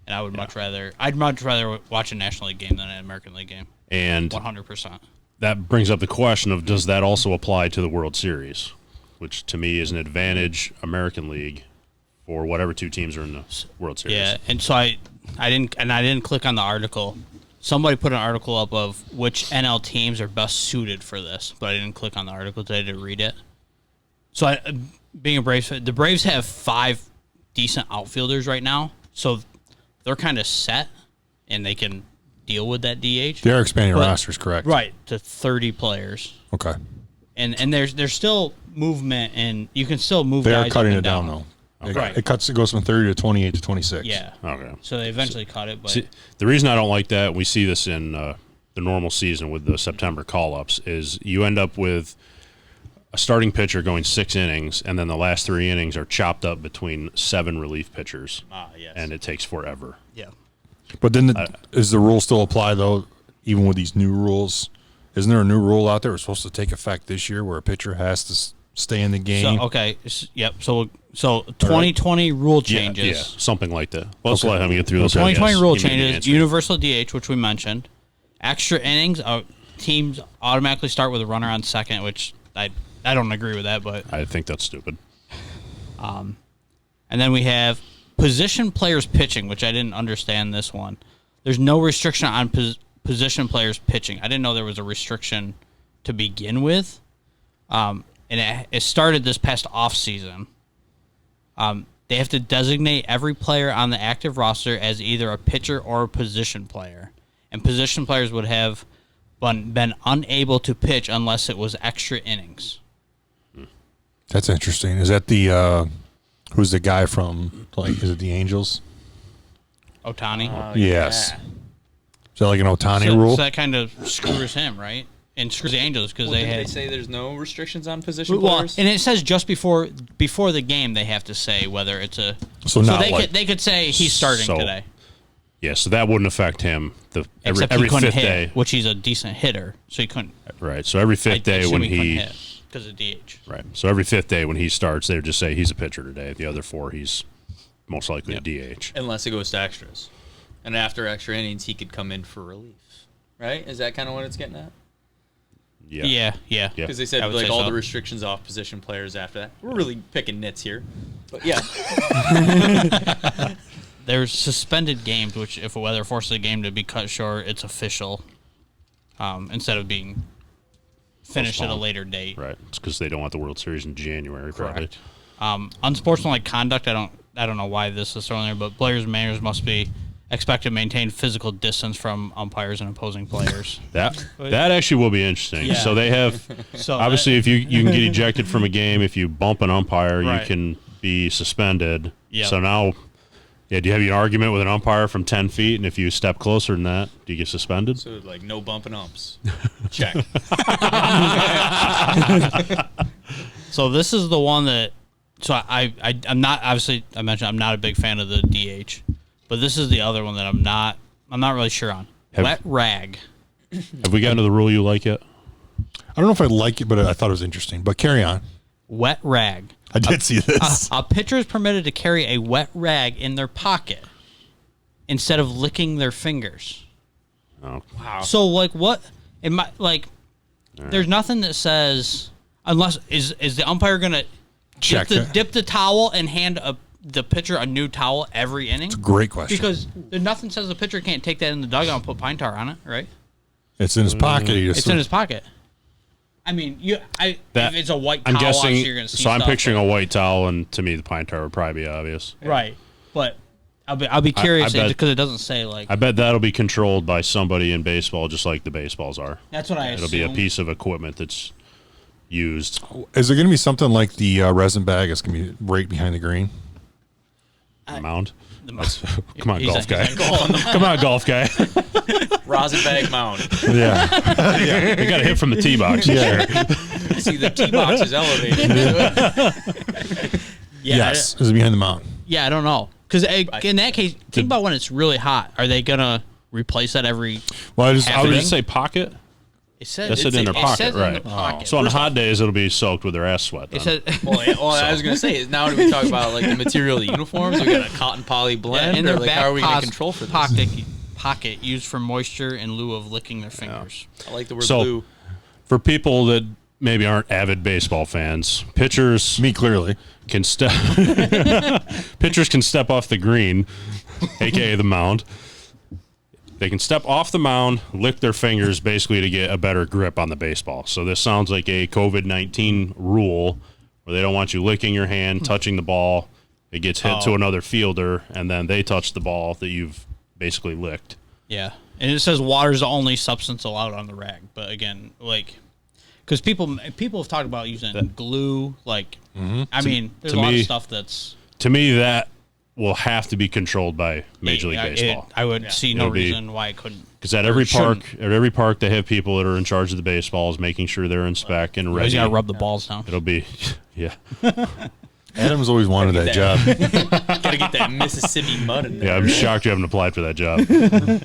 and I'd much rather watch a National League game than an American League game. And 100%. that brings up the question of does that also apply to the World Series, which to me is an advantage American League for whatever 2 teams are in the World Series. Yeah, and so I didn't click on the article. Somebody put an article up of which NL teams are best suited for this, but I didn't click on the article today to read it. So being a Braves fan, the Braves have 5 decent outfielders right now, so they're kind of set, and they can deal with that DH. They are expanding rosters, correct? Right, to 30 players. Okay. And there's still movement, and you can still move They guys are up cutting and it down though. Right. It goes from 30 to 28 to 26. Yeah. Okay. So they eventually cut it, but See, the reason I don't like that, we see this in the normal season with the September call-ups, is you end up with a starting pitcher going 6 innings, and then the last 3 innings are chopped up between 7 relief pitchers, yes. and it takes forever. Yeah. But then does the rule still apply though, even with these new rules? Isn't there a new rule out there that's supposed to take effect this year where a pitcher has to stay in the game? So okay, yep. So 2020 rule changes. Yeah, something like that. Well, let's let him get through this. 2020 rule He may be changes. answering. Universal DH, which we mentioned. Extra innings. Teams automatically start with a runner on second, which I don't agree with that, but I think that's stupid. and then we have position players pitching, which I didn't understand this one. There's no restriction on position players pitching. I didn't know there was a restriction to begin with. And it started this past off season. They have to designate every player on the active roster as either a pitcher or a position player. And position players would have been unable to pitch unless it was extra innings. That's interesting. Is that the who's the guy from is it the Angels? Otani. Yes. Yeah. Is that like an Otani So rule? that kind of screws him, right? And screws the Angels because they Did had. they say there's no restrictions on position Well, players? and it says just before the game they have to say whether it's a. So not they like- could say he's starting So- today. Yeah, so that wouldn't affect him. Except Every he couldn't 5th hit, day, which he's a decent hitter, so he couldn't. right? So every 5th day when he because of DH. right. So every 5th day when he starts, they would just say he's a pitcher today. The other 4, he's most likely a DH. Unless it goes to extras. And after extra innings, he could come in for relief. Right? Is that kind of what it's getting at? Yeah. Because they said I would like say all so. the restrictions off position players after that. We're really picking nits here, but yeah. There's suspended games, which if a weather forces a game to be cut short, it's official. Instead of being finished at a Postponed. later date. Right. It's because they don't want the World Series in January, probably. Unsportsmanlike conduct. I don't know why this is thrown there, but players and managers must be expected to maintain physical distance from umpires and opposing players. That actually will be interesting. Yeah. So they have So obviously if you can get ejected from a game if you bump an umpire, Right. you can be suspended. Yep. So now, do you have an argument with an umpire from 10 feet, and if you step closer than that, do you get suspended? So like no bumping umps. Check. So this is the one that. So I'm not obviously I mentioned I'm not a big fan of the DH, but this is the other one that I'm not really sure on. Wet rag. Have we gotten to the rule you like yet? I don't know if I like it, but I thought it was interesting. But carry on. Wet rag. I did see this. A pitcher is permitted to carry a wet rag in their pocket instead of licking their fingers. Oh, Wow. So like what? There's nothing that says unless is the umpire gonna Check it. dip the towel and hand the pitcher a new towel every inning? Great question. Because there's nothing says the pitcher can't take that in the dugout and put pine tar on it, right? It's in his pocket. He just It's in his pocket. I mean, if it's a white I'm towel, guessing. obviously you're gonna see So I'm stuff, picturing but- a white towel, and to me, the pine tar would probably be obvious. right. But I'll be curious bet- because it doesn't say like. I bet that'll be controlled by somebody in baseball, just like the baseballs are. That's what I assume. It'll be a piece of equipment that's used. Is there going to be something like the resin bag that's going to be right behind the green? Mound. Come on, He's golf on- guy. he's on golf. Come on, golf guy. Rosin bag mound. Yeah. You got a hit from the tee box. Yeah. See, the tee box is elevated. Yeah, Yes. Is it behind the mountain? Yeah, I don't know. Because in that case, think about when it's really hot. Are they gonna replace that every? Well, I Did was it say pocket? It says That's it in their pocket, says in right? the pocket. So on First hot days, it'll be soaked with their ass sweat. It Then. says Well, I was gonna say, now do we talk about like the material of the uniforms? We got a cotton poly blend, in or their like back how are we gonna control for this? pocket used for moisture in lieu of licking their fingers. I like the word So- blue. For people that maybe aren't avid baseball fans, pitchers me clearly. can step. Pitchers can step off the green, aka the mound. They can step off the mound, lick their fingers, basically to get a better grip on the baseball. So this sounds like a COVID-19 rule where they don't want you licking your hand, touching the ball. It gets hit to another fielder, and then they touch the ball that you've basically licked. Yeah, and it says water is the only substance allowed on the rag. But again, like, because people have talked about using glue. Like, I mean, there's to a lot me- of stuff that's To me, that will have to be controlled by Major League Yeah, Baseball. I would see no It'll be- reason why it couldn't. Because at or every shouldn't. park, they have people that are in charge of the baseballs, making sure they're in spec and You ready. gotta rub the balls down. It'll be, yeah, Adam's always wanted that job. Gotta get that Mississippi mud in there. yeah. I'm shocked you haven't applied for that job.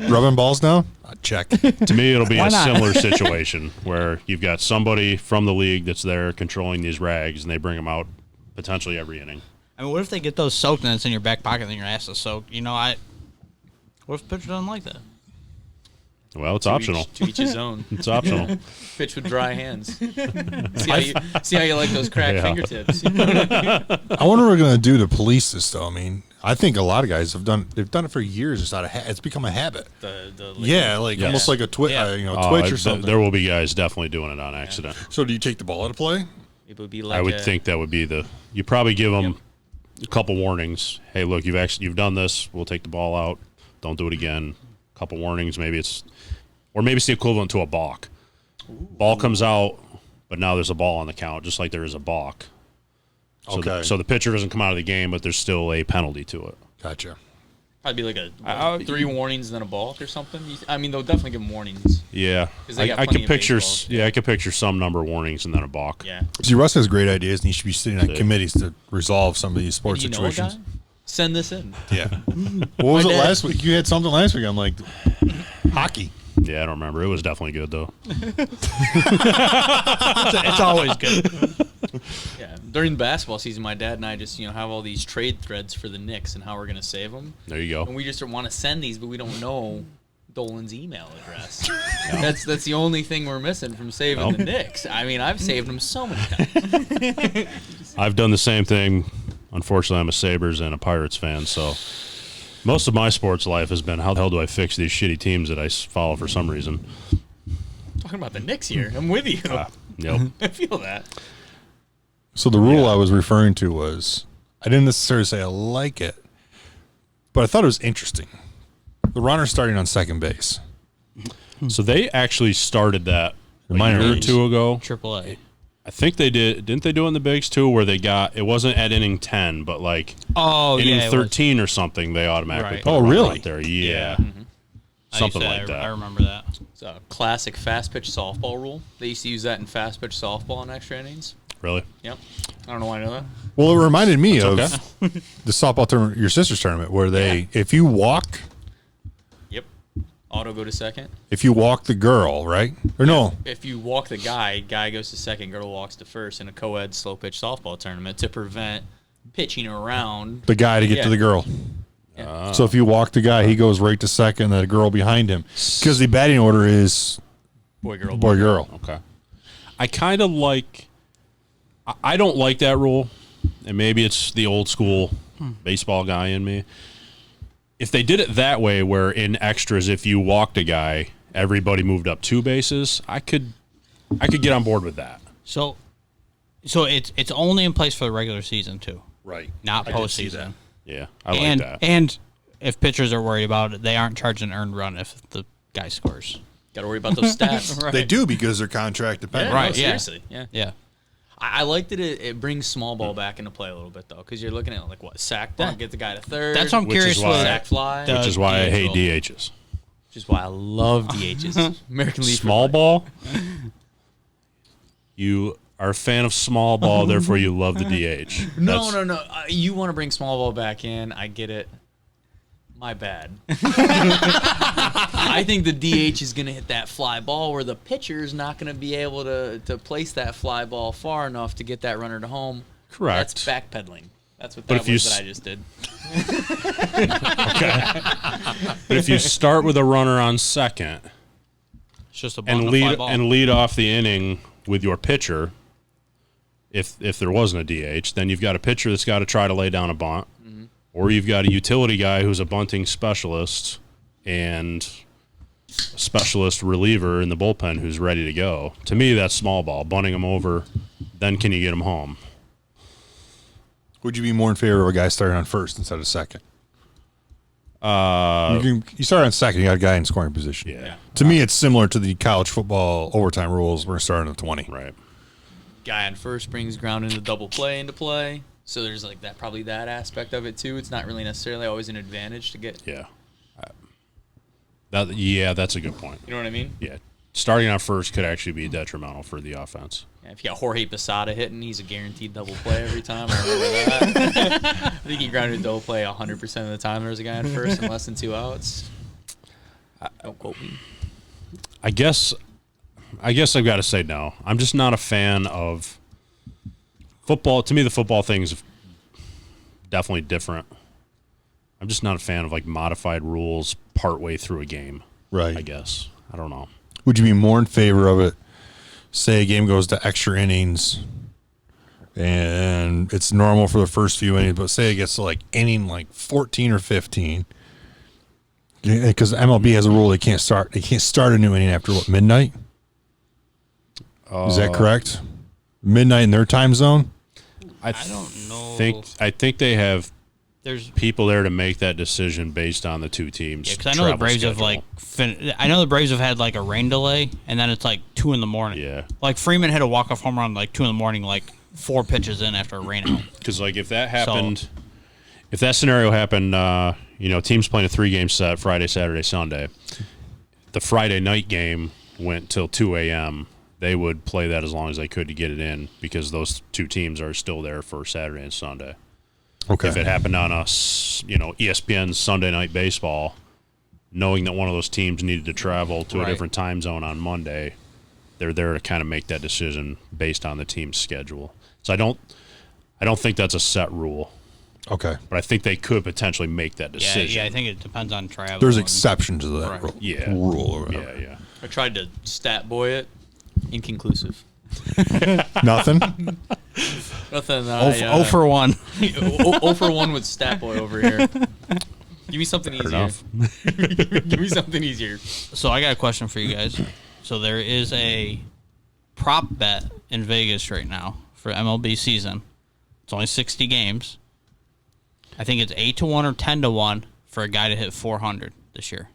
Rubbing balls down? Check. To me, it'll be Why a not? similar situation where you've got somebody from the league that's there controlling these rags, and they bring them out potentially every inning. I mean, what if they get those soaked and it's in your back pocket and your ass is soaked? You know, what if the pitcher doesn't like that? Well, it's optional. To each his own. It's optional. Pitch with dry hands. see how you like those cracked Yeah. fingertips. I wonder what we're going to do to police this, though. I mean, I think a lot of guys they've done it for years. It's become a habit. Yeah, like almost like a Twitch or something. There will be guys definitely doing it on accident. So do you take the ball out of play? It would be like I would think that would be you probably give them a couple warnings. Hey, look, you've done this. We'll take the ball out. Don't do it again. A couple warnings. Maybe it's the equivalent to a balk. Ball comes out, but now there's a ball on the count, just like there is a balk. So Okay. so the pitcher doesn't come out of the game, but there's still a penalty to it. Gotcha. Probably be like a 3 warnings and then a balk or something. I mean, they'll definitely give 'em warnings. Yeah, 'Cause they got I plenty could of picture. baseballs. Yeah, I could picture some number of warnings and then a balk. Yeah. See, Russ has great ideas, and he should be sitting on Sick. committees to resolve some of these sports Do you know a situations. guy? Send this in. Yeah. What was My it dad- last week? You had something last week. I'm like, hockey. Yeah, I don't remember. It was definitely good though. It's always good. Yeah. During basketball season, my dad and I just have all these trade threads for the Knicks and how we're gonna save them. There you go. And we just want to send these, but we don't know Dolan's email address. That's the only thing we're missing from saving the Knicks. I mean, I've saved them so many times. I've done the same thing. Unfortunately, I'm a Sabres and a Pirates fan, so most of my sports life has been how the hell do I fix these shitty teams that I follow for some reason. Talking about the Knicks here. I'm with you. Yep. I feel that. So the rule I was referring to was, I didn't necessarily say I like it, but I thought it was interesting. The runner starting on second base. So they actually started that a minor year or leagues. two ago. AAA. I think they did. Didn't they do it in the bigs too, where they got it wasn't at inning 10, but like inning 13 or something, they automatically Right. put Oh, a runner really? out there. Yeah. I Something used to- like that. I remember that. It's a classic fast pitch softball rule. They used to use that in fast pitch softball in extra innings. Really? Yep. I don't know why I know that. Well, it reminded me of okay. the softball tournament, your sister's tournament, where if you walk Yep. Auto go to second. if you walk the girl, right? Or no, If you walk the guy goes to second, girl walks to first in a co-ed slow pitch softball tournament to prevent pitching around. the guy to get to the girl. Yeah. So if you walk the guy, he goes right to second, and the girl behind him. Because the batting order is Boy, girl. boy, girl. Okay. I kind of like. I don't like that rule, and maybe it's the old school baseball guy in me. If they did it that way, where in extras, if you walked a guy, everybody moved up 2 bases, I could get on board with that. So it's only in place for the regular season too, Right. not postseason. Yeah, I like that. And if pitchers are worried about it, they aren't charging an earned run if the guy scores. Got to worry about those stats. Right. They do because they're contract dependent. Yeah, Right, no, yeah. seriously. Yeah. Yeah. I like that it brings small ball back into play a little bit, though, because you're looking at, like, what, sack bunt, get the guy to third. That's what I'm Which is curious why- with. Sack fly. The- Which is why I hate DH DHs. Which is why I love DHs. American League. for Small Life. ball. You are a fan of small ball, therefore you love the DH. No. You want to bring small ball back in. I get it. My bad. I think the DH is going to hit that fly ball where the pitcher is not going to be able to place that fly ball far enough to get that runner to home. Correct. That's backpedaling. That's what But that if you was s- that I just did. But if you start with a runner on second It's just a bunt and and a fly lead ball. and lead off the inning with your pitcher, if there wasn't a DH, then you've got a pitcher that's got to try to lay down a bunt, or you've got a utility guy who's a bunting specialist and a specialist reliever in the bullpen who's ready to go. To me, that's small ball, bunting them over. Then can you get them home? Would you be more in favor of a guy starting on first instead of second? Uh, You start on second, you got a guy in scoring position. yeah, To me, it's similar to the college football overtime rules. We're starting at 20. right. Guy on first brings ground into double play into play. So there's like that, probably that aspect of it too. It's not really necessarily always an advantage to get. Yeah. That's a good point. You know what I mean? Yeah, starting on first could actually be detrimental for the offense. Yeah, if you got Jorge Posada hitting, he's a guaranteed double play every time. I remember that. I think he grounded double play 100% of the time there was a guy on first and less than 2 outs. Don't quote me. I guess I've got to say no. I'm just not a fan of football. To me, the football thing is definitely different. I'm just not a fan of like modified rules partway through a game. Right. I guess. I don't know. Would you be more in favor of it? Say a game goes to extra innings and it's normal for the first few innings, but say it gets to like inning like 14 or 15. Because MLB has a rule they can't start a new inning after what, midnight? Is that correct? Midnight in their time zone? I don't know. I think they have There's people there to make that decision based on the two teams. because I know the travel Braves have schedule. like I know the Braves have had like a rain delay, and then it's like 2 a.m. Yeah. Like Freeman hit a walk-off home run like 2 a.m. like 4 pitches in after a rain out. Because like if that happened, if that scenario happened, teams playing a 3-game set Friday, Saturday, Sunday. The Friday night game went till 2 a.m. They would play that as long as they could to get it in because those two teams are still there for Saturday and Sunday. Okay. If it happened on ESPN Sunday Night Baseball, knowing that one of those teams needed to travel to a Right. different time zone on Monday, they're there to kind of make that decision based on the team's schedule. So I don't think that's a set rule. Okay. But I think they could potentially make that decision. Yeah, I think it depends on travel. There's and- exceptions to that Right. rule or whatever. Yeah. I tried to stat boy it. Inconclusive. Nothing? Nothing. Oh for 1. 0 for 1 with stat boy over here. Give me something easier. enough. Give me something easier. So I got a question for you guys. So there is a prop bet in Vegas right now for MLB season. It's only 60 games. I think it's 8-1 or 10-1 for a guy to hit 400 this year.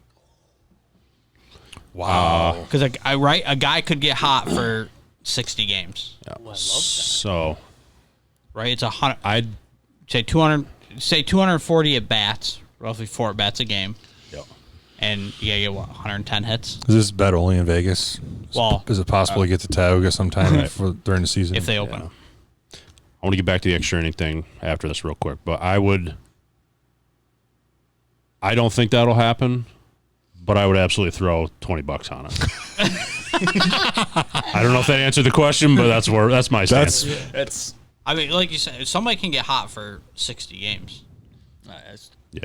Wow. Because a guy could get hot for 60 games. Yeah. I love that. So Right? It's 100. I'd Say 240 at bats, roughly 4 at bats a game, yep. and you gotta get 110 hits Is this bet only in Vegas? Well, is it possible to get to Tioga sometime during the season? if they open. Yeah. I want to get back to the extra inning thing after this real quick, but I don't think that'll happen, but I would absolutely throw $20 on it. I don't know if that answered the question, but that's my stance. That's I mean, like you said, somebody can get hot for 60 games. Yeah.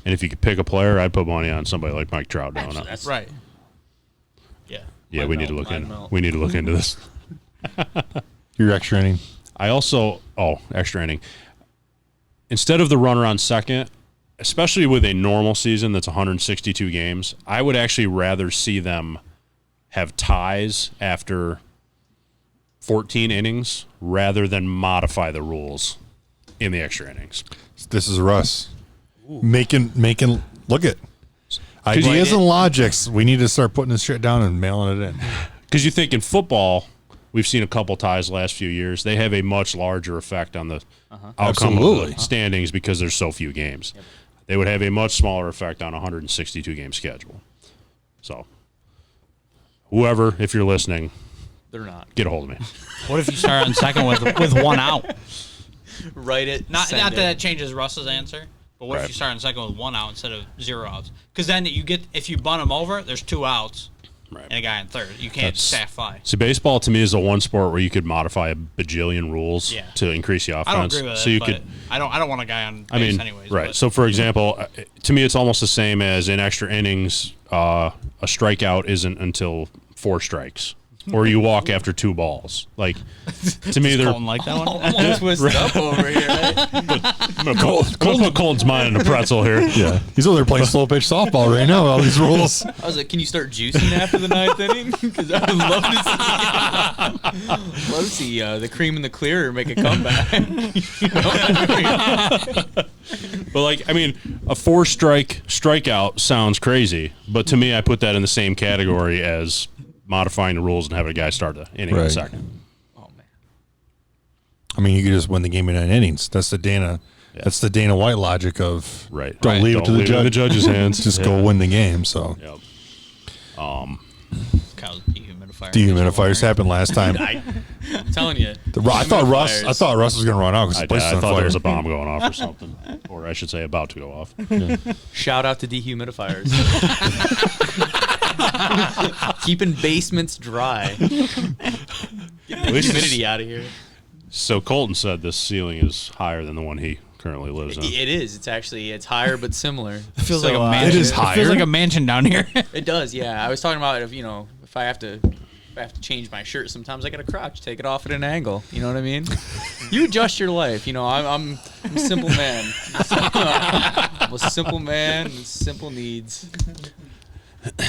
And if you could pick a player, I'd put money on somebody like Mike Trout doing it. that's Right. Yeah. Yeah, I'd we need to melt, look I'd in. melt. We need to look into this. Your extra inning. I also extra inning. Instead of the runner on second, especially with a normal season that's 162 games, I would actually rather see them have ties after 14 innings rather than modify the rules in the extra innings. This is Russ. Making look at ideas and logics. We need to start putting this shit down and mailing it in. Because you think in football, we've seen a couple ties last few years. They have a much larger effect on the outcome Absolutely. of the standings because there's so few games. Yep. They would have a much smaller effect on a 162-game schedule. So, whoever, if you're listening, they're not. get a hold of me. What if you start on second with 1 out? Write it. Not send that it. that changes Russ's answer, but what if Right. you start on second with 1 out instead of 0 outs? Because then if you bunt them over, there's 2 outs Right. and a guy in third. You can't staff fly. So baseball to me is the one sport where you could modify a bajillion rules Yeah. to increase the offense. I don't agree with so it, you but could. I don't want a guy on base I mean, anyways. right. But So, for example, to me, it's almost the same as in extra innings, a strikeout isn't until 4 strikes, or you walk after 2 balls. Like, to me, they're. Colton like that one? I'm all twisted up over here. Right? I'm gonna put Colton's mind in a pretzel here. Yeah, he's over there playing slow pitch softball right now. With all these rules. I was like, can you start juicing after the 9th inning? Because I would love to see the cream and the clear make a comeback. You know? But like, I mean, a 4-strikeout sounds crazy, but to me, I put that in the same category as modifying the rules and having a guy start the inning in Right. second. Oh man. I mean, you could just win the game in 9 innings. That's the Dana. Yeah. That's the Dana White logic of Right. Don't leave it to the judge. the judge's hands. Just go win the game. So Yep. Kyle's dehumidifier. dehumidifiers happened last time. I'm telling you. I thought Russ was going to run out because I the place is on thought there fire. was a bomb going off or something, or I should say, about to go off. Shout out to dehumidifiers. Keeping basements dry. Getting the humidity out of here. So Colton said this ceiling is higher than the one he currently lives in. It is. It's higher but similar. It feels So, like a mansion. It is It higher. feels like a mansion down here. It does, yeah. I was talking about if I have to change my shirt, sometimes I got to crouch, take it off at an angle. You know what I mean? You adjust your life. I'm a simple man. I'm a simple man with simple needs.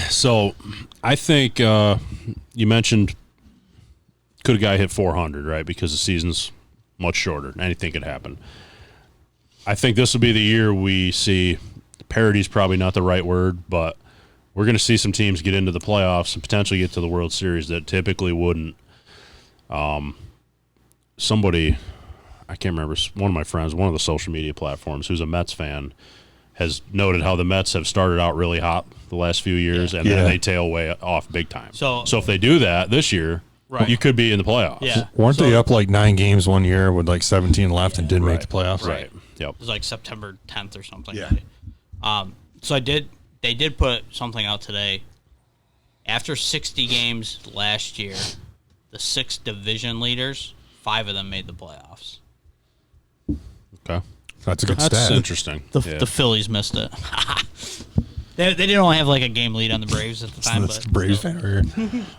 So I think you mentioned could a guy hit 400, right? Because the season's much shorter. Anything could happen. I think this will be the year we see parity's probably not the right word, but we're going to see some teams get into the playoffs and potentially get to the World Series that typically wouldn't. Somebody, I can't remember, one of my friends, one of the social media platforms, who's a Mets fan, has noted how the Mets have started out really hot the last few years, and Yeah. then they tail way off big time. So if they do that this year, Right. you could be in the playoffs. Yeah. Weren't they up like 9 games one year with like 17 left and didn't make the playoffs? Right. Yep. It was like September 10th or something. Yeah. Right? So they did put something out today. After 60 games last year, the 6 division leaders, 5 of them made the playoffs. Okay. That's a good That's stat. interesting. The Phillies missed it. They didn't only have like a game lead on the Braves at the time, That's but the Braves fan over here.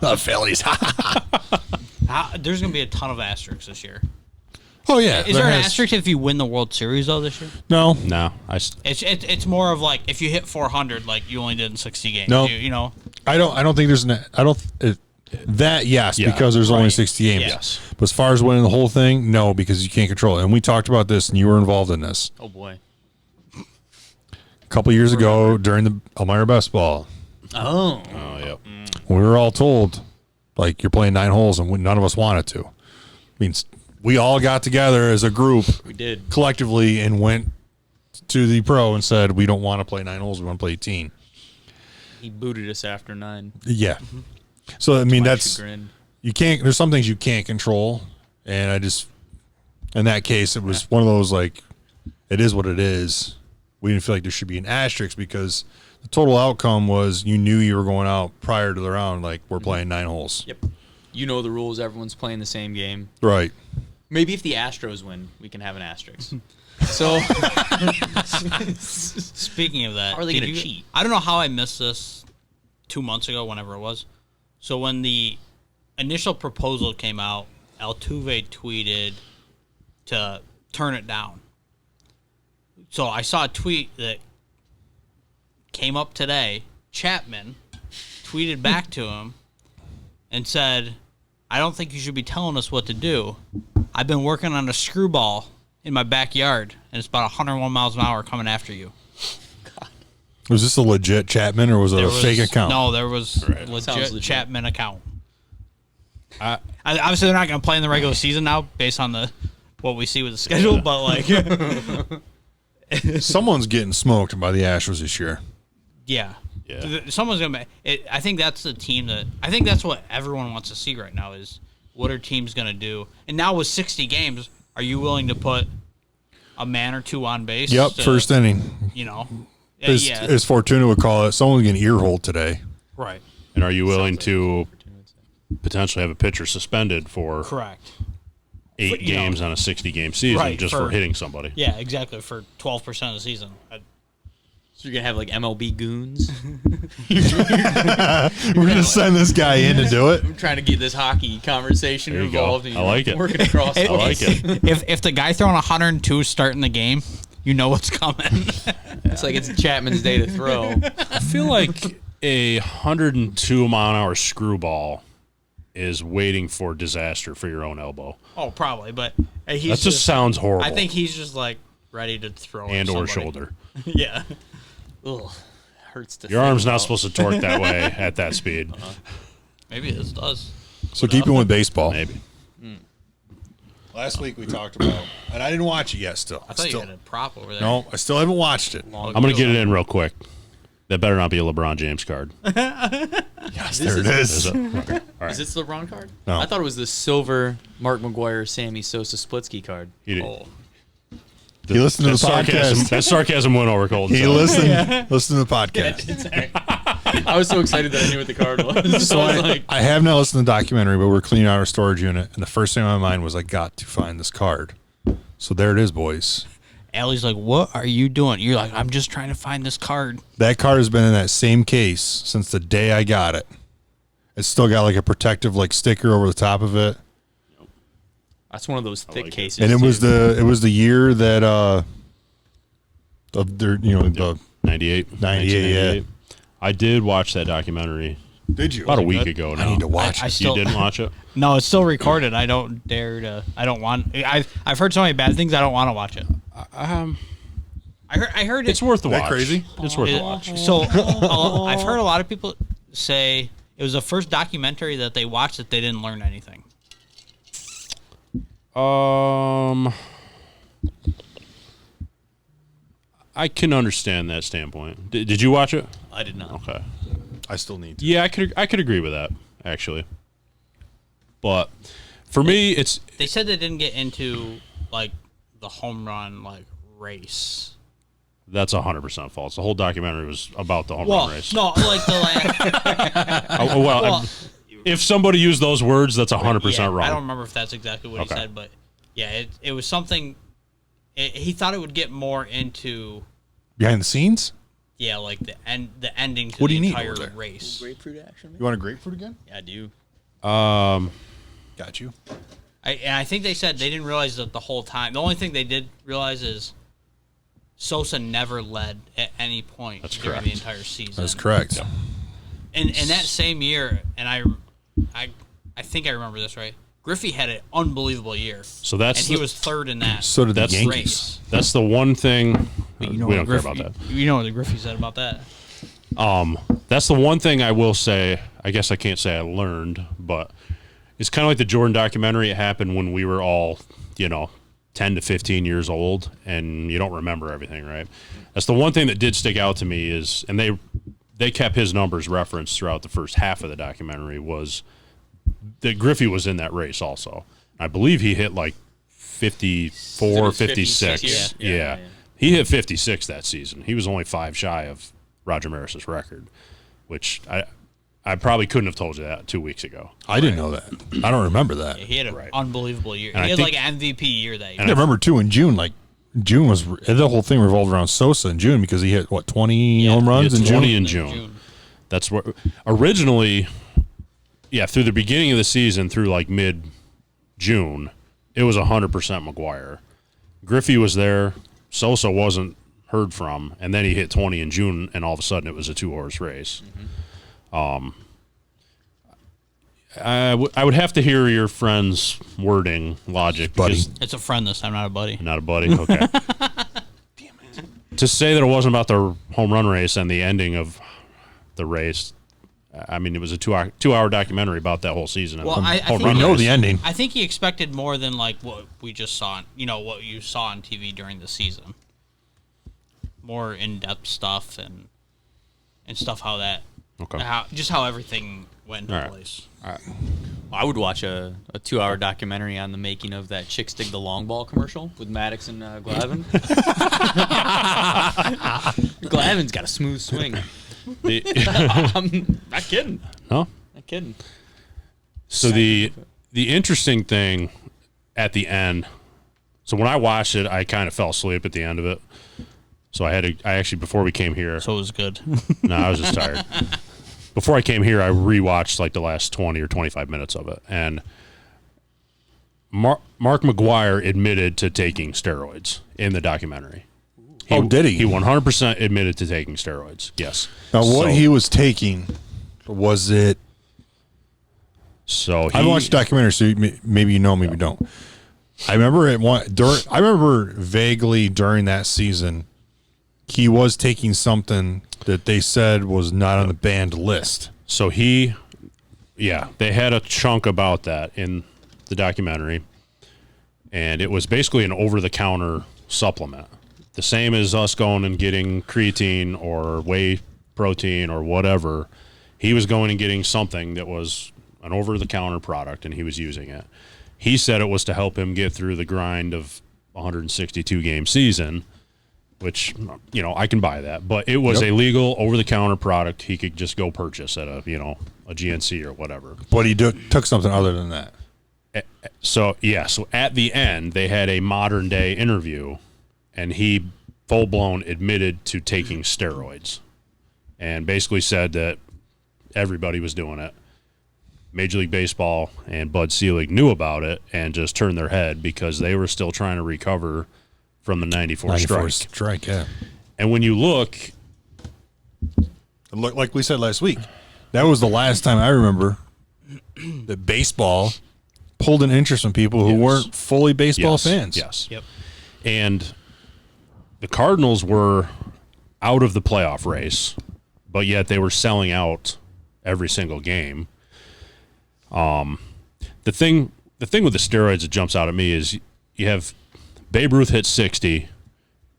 The Phillies. there's going to be a ton of asterisks this year. Oh, yeah. Is there an asterisk if you win the World Series though this year? No. No, It's more of like if you hit 400, like you only did in 60 games. No. You know. I don't think there's that, yes, Yeah, because there's only right. 60 games. Yes. But as far as winning the whole thing, no, because you can't control it. And we talked about this, and you were involved in this. Oh boy. A couple years ago during the Elmira Best Ball, Oh. Oh, yep. we were all told, like, you're playing 9 holes, and none of us wanted to. I mean, we all got together as a group We did. collectively and went to the pro and said, we don't want to play 9 holes, we want to play 18. He booted us after 9. Yeah. So, I mean, My that's... chagrin. You can't, there's some things you can't control, and I just, in that case, it was one of those, like, it is what it is. We didn't feel like there should be an asterisk because the total outcome was you knew you were going out prior to the round, like, we're playing 9 holes. Yep. You know the rules. Everyone's playing the same game. Right. Maybe if the Astros win, we can have an asterisk. So, Speaking of that, How are they did gonna you- cheat? I don't know how I missed this 2 months ago, whenever it was. So when the initial proposal came out, Altuve tweeted to turn it down. So I saw a tweet that came up today. Chapman tweeted back to him and said, I don't think you should be telling us what to do. I've been working on a screwball in my backyard, and it's about 101 miles an hour coming after you. Was this a legit Chapman or was it a fake account? No, there was Sounds legit legit. Chapman account. Obviously, they're not going to play in the regular season now, based on what we see with the schedule. But like, Someone's getting smoked by the Astros this year. yeah, Yeah. someone's going to. I think that's the team that. I think that's what everyone wants to see right now is what are teams going to do. And now with 60 games, are you willing to put a man or two on base? Yep, to, first inning. You know, As Fortuna would call it, someone's getting earholed today. right, And are you willing to potentially have a pitcher suspended for correct. 8 you know. games on a 60-game season Right, just for- for hitting somebody? Yeah, exactly for 12% of the season. So you're gonna have like MLB goons. We're going to send this guy in to do it. I'm trying to get this hocky conversation There you go. involved. And I like it. Working across. I like it. If the guy throwing 102 starting the game, you know what's coming. It's like it's Chapman's day to throw. I feel like a 102-mile-an-hour screwball is waiting for disaster for your own elbow. Oh, probably, but he's That just sounds horrible. I think he's just like ready to throw at and or somebody. shoulder. Yeah. Ugh, hurts to. Your think arm's not about. supposed to torque that way at that speed. Maybe this does. So keeping with baseball. Maybe. Last week we talked about, and I didn't watch it yet still. I thought you had a prop over there. No, I still haven't watched it. I'm going to get it in real quick. That better not be a LeBron James card. Yes, there it Is is. it? Okay. All right. Is this the wrong card? No. I thought it was the silver Mark McGuire, Sammy Sosa Splitsky card. He did- Oh. He listened to the sarcasm, podcast. that sarcasm went over Colton. He listened to the podcast. I was so excited that I knew what the card was. So I was like, I have not listened to the documentary, but we're cleaning out our storage unit, and the first thing on my mind was I got to find this card. So there it is, boys. Allie's like, "What are you doing?" You're like, "I'm just trying to find this card." That card has been in that same case since the day I got it. It's still got like a protective like sticker over the top of it. that's one of those thick like it. cases. And it was too. the year that of their the 98. 98, yeah. I did watch that documentary Did you? about a week ago now. I need to watch I it. still You didn't watch it? No, it's still recorded. I don't dare to. I don't want. I've heard so many bad things. I don't want to watch it. I heard It's worth the that watch. crazy? It's worth the watch. So I've heard a lot of people say it was the first documentary that they watched that they didn't learn anything. I can understand that standpoint. Did you watch it? I did not. Okay. I still need to. Yeah, I could agree with that actually. But for me, it's They said they didn't get into like the home run like race. that's 100% false. The whole documentary was about the home Well, run race. no, like the last. Well, if somebody used those words, that's 100% yeah, wrong. I don't remember if that's exactly what Okay. he said, but yeah, it was something he thought it would get more into Behind the scenes? like the ending to What do the you need entire over there? race. Grapefruit action. You want a grapefruit again? Yeah, I do. Got you. I think they said they didn't realize that the whole time. The only thing they did realize is Sosa never led at any point during correct. the entire season. That's correct. And that same year, and I think I remember this right. Griffey had an unbelievable year. So that's and he was third in that. So did the That's- Yankees. race. That's the one thing. But We don't care about that. You know what the Griffey said about that? That's the one thing I will say. I guess I can't say I learned, but it's kind of like the Jordan documentary. It happened when we were all, 10 to 15 years old, and you don't remember everything, right? That's the one thing that did stick out to me is, and they kept his numbers referenced throughout the first half of the documentary, was that Griffey was in that race also. I believe he hit like 54, 56. 56, Yeah. He hit 56 that season. He was only 5 shy of Roger Maris's record, which I probably couldn't have told you that 2 weeks ago. I didn't know that. I don't remember that. He had an unbelievable year. And He I had think- like an MVP year that year. I remember, too, in June, June was the whole thing revolved around Sosa in June because he hit, 20 home runs He in hit 20 June? in June. That's where originally, through the beginning of the season, through like mid-June, it was 100% McGuire. Griffey was there. Sosa wasn't heard from, and then he hit 20 in June, and all of a sudden it was a 2-horse race. I would have to hear your friend's wording logic. Buddy. because- It's a friend this time, not a buddy. Not a buddy? Okay. Damn it. To say that it wasn't about the home run race and the ending of the race, I mean, it was a 2-hour documentary about that whole season. and Well, the I home think- run We know race. the ending. I think he expected more than like what we just saw, what you saw on TV during the season. More in-depth stuff and stuff how that, Okay. how everything went into All right. place. I would watch a 2-hour documentary on the making of that Chicks Dig the Long Ball commercial with Maddox and Glavine. Glavine's got a smooth swing. I'm not kidding. No? Not kidding. So the interesting thing at the end, so when I watched it, I kind of fell asleep at the end of it. So I actually, before we came here, So it was good. no, I was just tired. Before I came here, I rewatched like the last 20 or 25 minutes of it. And Mark McGuire admitted to taking steroids in the documentary. Did he? He 100% admitted to taking steroids. Yes. Now, what So- he was taking, was it... So I haven't watched the documentary, so maybe you know, maybe you don't. I remember I remember vaguely during that season, he was taking something that they said was not on the banned list. So they had a chunk about that in the documentary, and it was basically an over-the-counter supplement. The same as us going and getting creatine or whey protein or whatever. He was going and getting something that was an over-the-counter product, and he was using it. He said it was to help him get through the grind of 162-game season, which, I can buy that. But it was a legal over-the-counter product he could just go purchase at a GNC or whatever. But he took something other than that. So at the end, they had a modern-day interview, and he full-blown admitted to taking steroids and basically said that everybody was doing it. Major League Baseball and Bud Selig knew about it and just turned their head because they were still trying to recover from the 94 strike. Yeah. And when you look, Like we said last week, that was the last time I remember that baseball pulled an interest from people who weren't fully baseball fans. Yes. Yep. And the Cardinals were out of the playoff race, but yet they were selling out every single game. The thing with the steroids that jumps out at me is you have Babe Ruth hit 60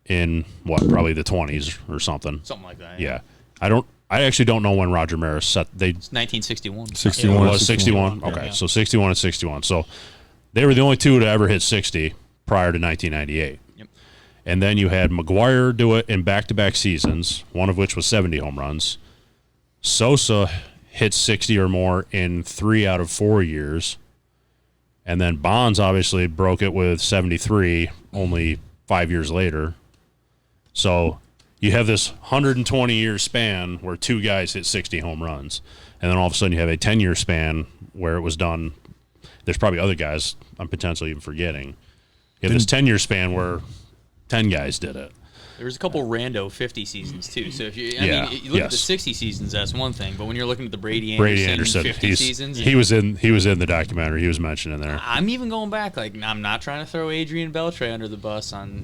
in probably the 20s or something. Something like that. Yeah. I actually don't know when Roger Maris set It's 1961. 61. It was 61. Okay, Yeah. so 61 and 61. So they were the only two to ever hit 60 prior to 1998. Yep. And then you had McGuire do it in back-to-back seasons, one of which was 70 home runs. Sosa hit 60 or more in 3 out of 4 years. And then Bonds obviously broke it with 73 only 5 years later. So you have this 120-year span where two guys hit 60 home runs, and then all of a sudden you have a 10-year span where it was done. There's probably other guys I'm potentially even forgetting. You have this 10-year span where 10 guys did it. There was a couple rando 50 seasons too. So if you, Yeah, mean, you look at the yes. 60 seasons, that's one thing. But when you're looking at the Brady Anderson 50 seasons, he was in the documentary. He was mentioned in there. I'm even going back. Like, I'm not trying to throw Adrian Beltre under the bus on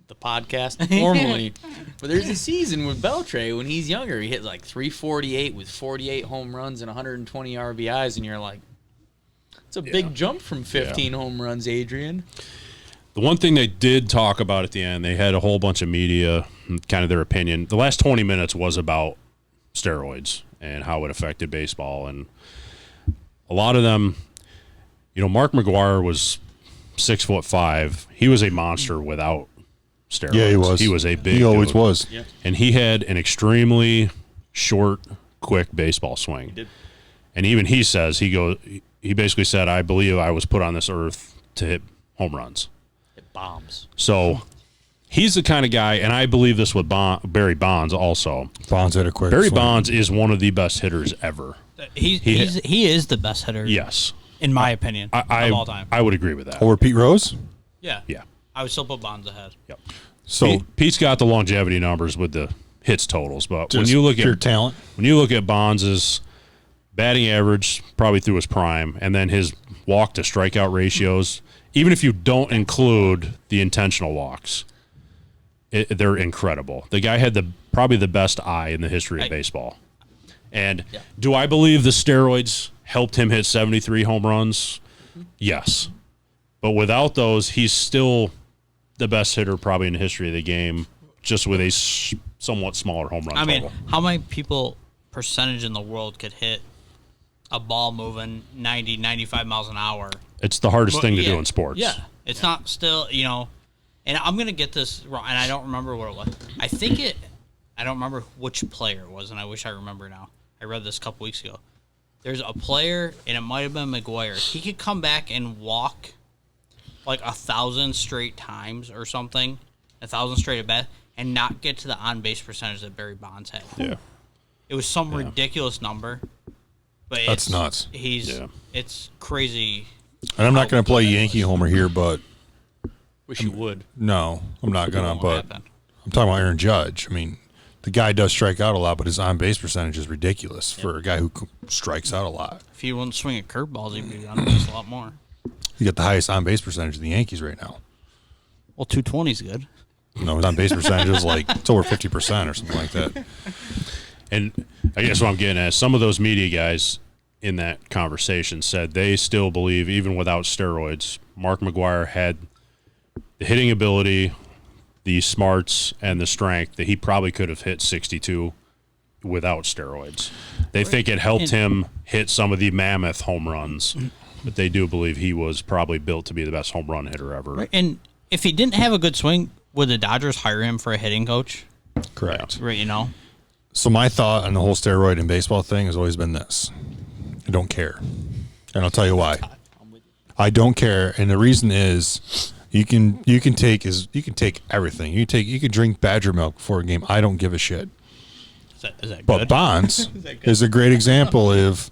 the podcast formally, but there's a season with Beltre when he's younger. He hit like 348 with 48 home runs and 120 RBIs, and you're like, it's a big jump from 15 home runs, Adrian. The one thing they did talk about at the end, they had a whole bunch of media, kind of their opinion. The last 20 minutes was about steroids and how it affected baseball. And a lot of them, Mark McGwire was 6'5". He was a monster without steroids. Yeah, he was. He was a big He always dude. was. Yeah. And he had an extremely short, quick baseball swing. He did. And even he says, he basically said, I believe I was put on this earth to hit home runs. It bombs. So he's the kind of guy, and I believe this with Barry Bonds also. Bonds had a quick Barry swing. Bonds is one of the best hitters ever. He is the best hitter. Yes. In my opinion, of all time. I would agree with that. Over Pete Rose? Yeah. Yeah. I would still put Bonds ahead. Yep. So Pete's got the longevity numbers with the hits totals, but when just you look pure at talent. when you look at Bonds's batting average, probably through his prime, and then his walk to strikeout ratios, even if you don't include the intentional walks, they're incredible. The guy had probably the best eye in the history of baseball. And do I believe the steroids helped him hit 73 home runs? Yes. But without those, he's still the best hitter probably in the history of the game, just with a somewhat smaller home run I total. mean, how many percentage in the world could hit a ball moving 90, 95 miles an hour? It's the hardest thing to Yeah. do in sports. Yeah. It's not still, and I'm going to get this wrong, and I don't remember what it was. I don't remember which player it was, and I wish I remember now. I read this a couple weeks ago. There's a player, and it might have been McGuire. He could come back and walk like 1,000 straight times or something, 1,000 straight at bat, and not get to the on-base percentage that Barry Bonds had. Yeah. It was some ridiculous number. But That's nuts. It's crazy. And I'm not going to play Yankee Homer here, but Wish you would. no, I'm not going to. Won't But happen. I'm talking about Aaron Judge. I mean, the guy does strike out a lot, but his on-base percentage is ridiculous for a guy who strikes out a lot. If he wouldn't swing at curveballs, he'd be on base a lot more. He got the highest on-base percentage of the Yankees right now. Well, 220 is good. No, his on-base percentage is like it's over 50% or something like that. And I guess what I'm getting at, some of those media guys in that conversation said they still believe, even without steroids, Mark McGwire had the hitting ability, the smarts, and the strength that he probably could have hit 62 without steroids. They think it helped him hit some of the mammoth home runs, but they do believe he was probably built to be the best home run hitter ever. Right. And if he didn't have a good swing, would the Dodgers hire him for a hitting coach? Correct. Right, So my thought on the whole steroid and baseball thing has always been this: I don't care, and I'll tell you why. I don't care, and the reason is you can take everything. You can drink Badger milk before a game. I don't give a shit. Is that But good? Bonds is a great example of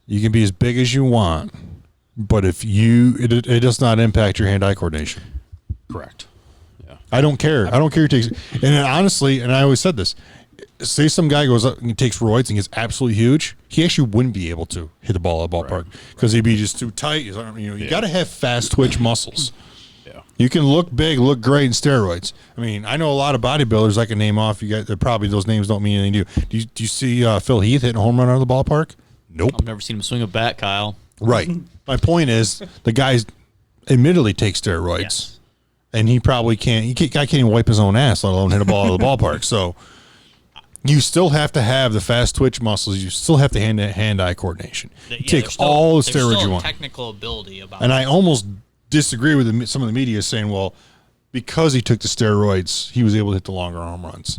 you can be as big as you want, but if it does not impact your hand-eye coordination. Correct. Yeah. I don't care. I don't care who takes it. And then honestly, and I always said this, say some guy goes up and takes roids and gets absolutely huge, he actually wouldn't be able to hit the ball at a ballpark because he'd be just too tight. You got to have fast twitch muscles. Yeah. You can look big, look great in steroids. I mean, I know a lot of bodybuilders I can name off. You got probably those names don't mean anything to you. Do you see Phil Heath hitting a home run out of the ballpark? Nope. I've never seen him swing a bat, Kyle. Right. My point is the guy admittedly takes steroids. Yes. And he probably can't. I can't even wipe his own ass, let alone hit a ball out of the ballpark. So you still have to have the fast twitch muscles. You still have to hand-eye coordination. You take all the steroids you want. Technical ability about And I almost disagree with some of the media saying, well, because he took the steroids, he was able to hit the longer home runs.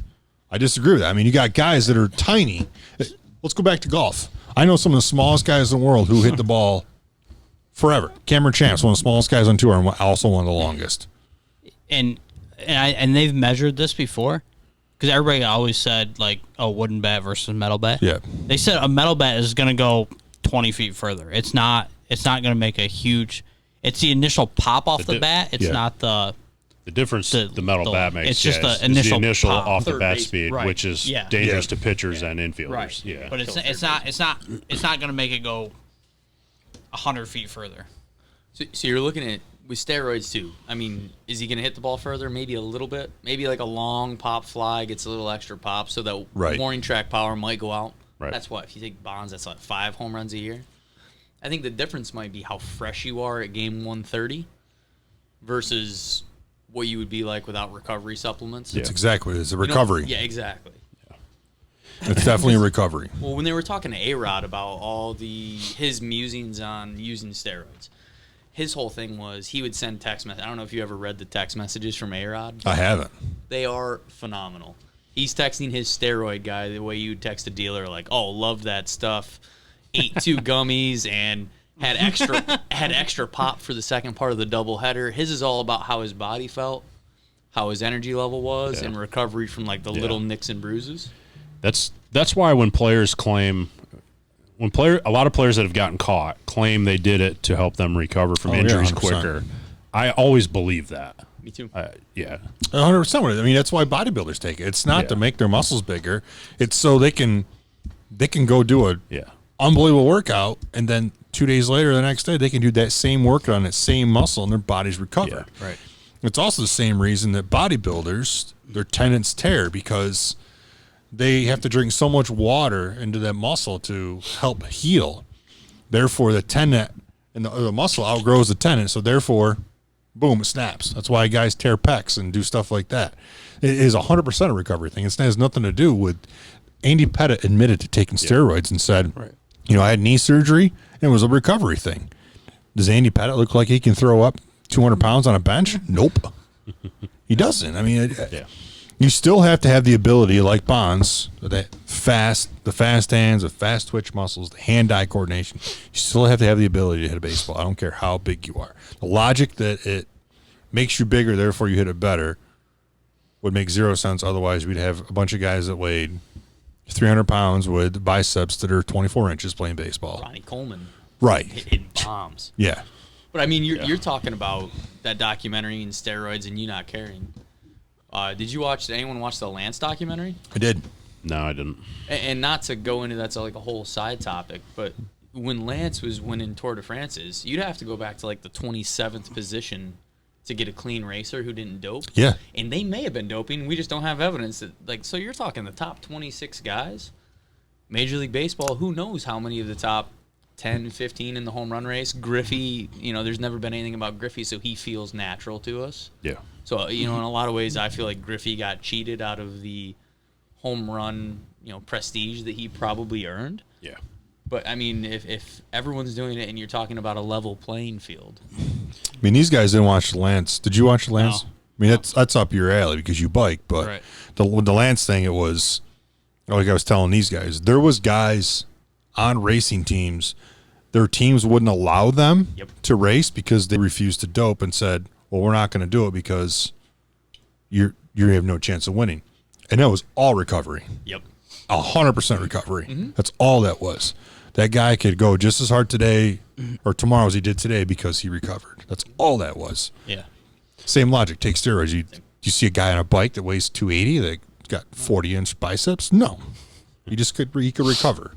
I disagree with that. I mean, you got guys that are tiny. Let's go back to golf. I know some of the smallest guys in the world who hit the ball forever. Cameron Champ's one of the smallest guys on tour and also one of the longest. and they've measured this before, because everybody always said like, oh, wooden bat versus metal bat. Yeah. They said a metal bat is going to go 20 feet further. It's not going to make a huge. It's the initial pop off the bat. It's not the. The difference the metal bat makes. It's just is the initial pop. off the Third bat base. speed, Right. which is Yeah. dangerous to pitchers and infielders. Right. Yeah. But it's not going to make it go 100 feet further. So you're looking at with steroids too. I mean, is he going to hit the ball further? Maybe a little bit. Maybe like a long pop fly gets a little extra pop, so that warning track power might go out. Right. That's what if you take Bonds, that's like 5 home runs a year. I think the difference might be how fresh you are at game 130 versus what you would be like without recovery supplements. It's exactly it's a You know- recovery. Yeah, exactly. It's definitely a recovery. Well, when they were talking to A-Rod about all his musings on using steroids, his whole thing was he would send text messages. I don't know if you ever read the text messages from A-Rod. I haven't. They are phenomenal. He's texting his steroid guy the way you would text a dealer, like, "Oh, love that stuff. Ate 2 gummies and had extra pop for the second part of the doubleheader." His is all about how his body felt, how his energy level was, and recovery from like the little nicks and bruises. That's why when players claim, a lot of players that have gotten caught claim they did it to help them recover from injuries 100%. quicker. I always believe that. Me too. Yeah. 100%. I mean, that's why bodybuilders take it. It's not to make their muscles bigger. It's so they can go do a unbelievable workout, and then 2 days later, the next day, they can do that same workout on that same muscle, and their body's recovered. Yeah, right. It's also the same reason that bodybuilders, their tendons tear, because they have to drink so much water into that muscle to help heal. Therefore, the tendon and the muscle outgrows the tendon, so therefore, boom, it snaps. That's why guys tear pecs and do stuff like that. It is 100% a recovery thing. It has nothing to do with. Andy Pettit admitted to taking steroids and said, I had knee surgery and it was a recovery thing. Does Andy Pettit look like he can throw up 200 pounds on a bench? Nope. He doesn't. I mean, you still have to have the ability, like Bonds, the fast hands, the fast twitch muscles, the hand-eye coordination. You still have to have the ability to hit a baseball. I don't care how big you are. The logic that it makes you bigger, therefore you hit it better, would make zero sense. Otherwise, we'd have a bunch of guys that weighed 300 pounds with biceps that are 24 inches playing baseball. Ronnie Coleman. Right. Hitting bombs. Yeah. But I mean, you're talking about that documentary and steroids and you not caring. Did anyone watch the Lance documentary? I did. No, I didn't. And not to go into that's like a whole side topic, but when Lance was winning Tour de France's, you'd have to go back to like the 27th position to get a clean racer who didn't dope. Yeah. And they may have been doping. We just don't have evidence that, like, so you're talking the top 26 guys. Major League Baseball, who knows how many of the top 10, 15 in the home run race. Griffey, there's never been anything about Griffey, so he feels natural to us. Yeah. So, in a lot of ways, I feel like Griffey got cheated out of the home run, prestige that he probably earned. Yeah. But, I mean, if everyone's doing it and you're talking about a level playing field. I mean, these guys didn't watch Lance. Did you watch Lance? No. I mean, that's up your alley because you bike. But the Lance thing, it was, like I was telling these guys, there was guys on racing teams, their teams wouldn't allow them to race because they refused to dope and said, well, we're not going to do it because you have no chance of winning. And that was all recovery. Yep. 100% recovery. That's all that was. That guy could go just as hard today or tomorrow as he did today because he recovered. That's all that was. Yeah. Same logic. Take steroids. You see a guy on a bike that weighs 280 that got 40-inch biceps? No. He could recover.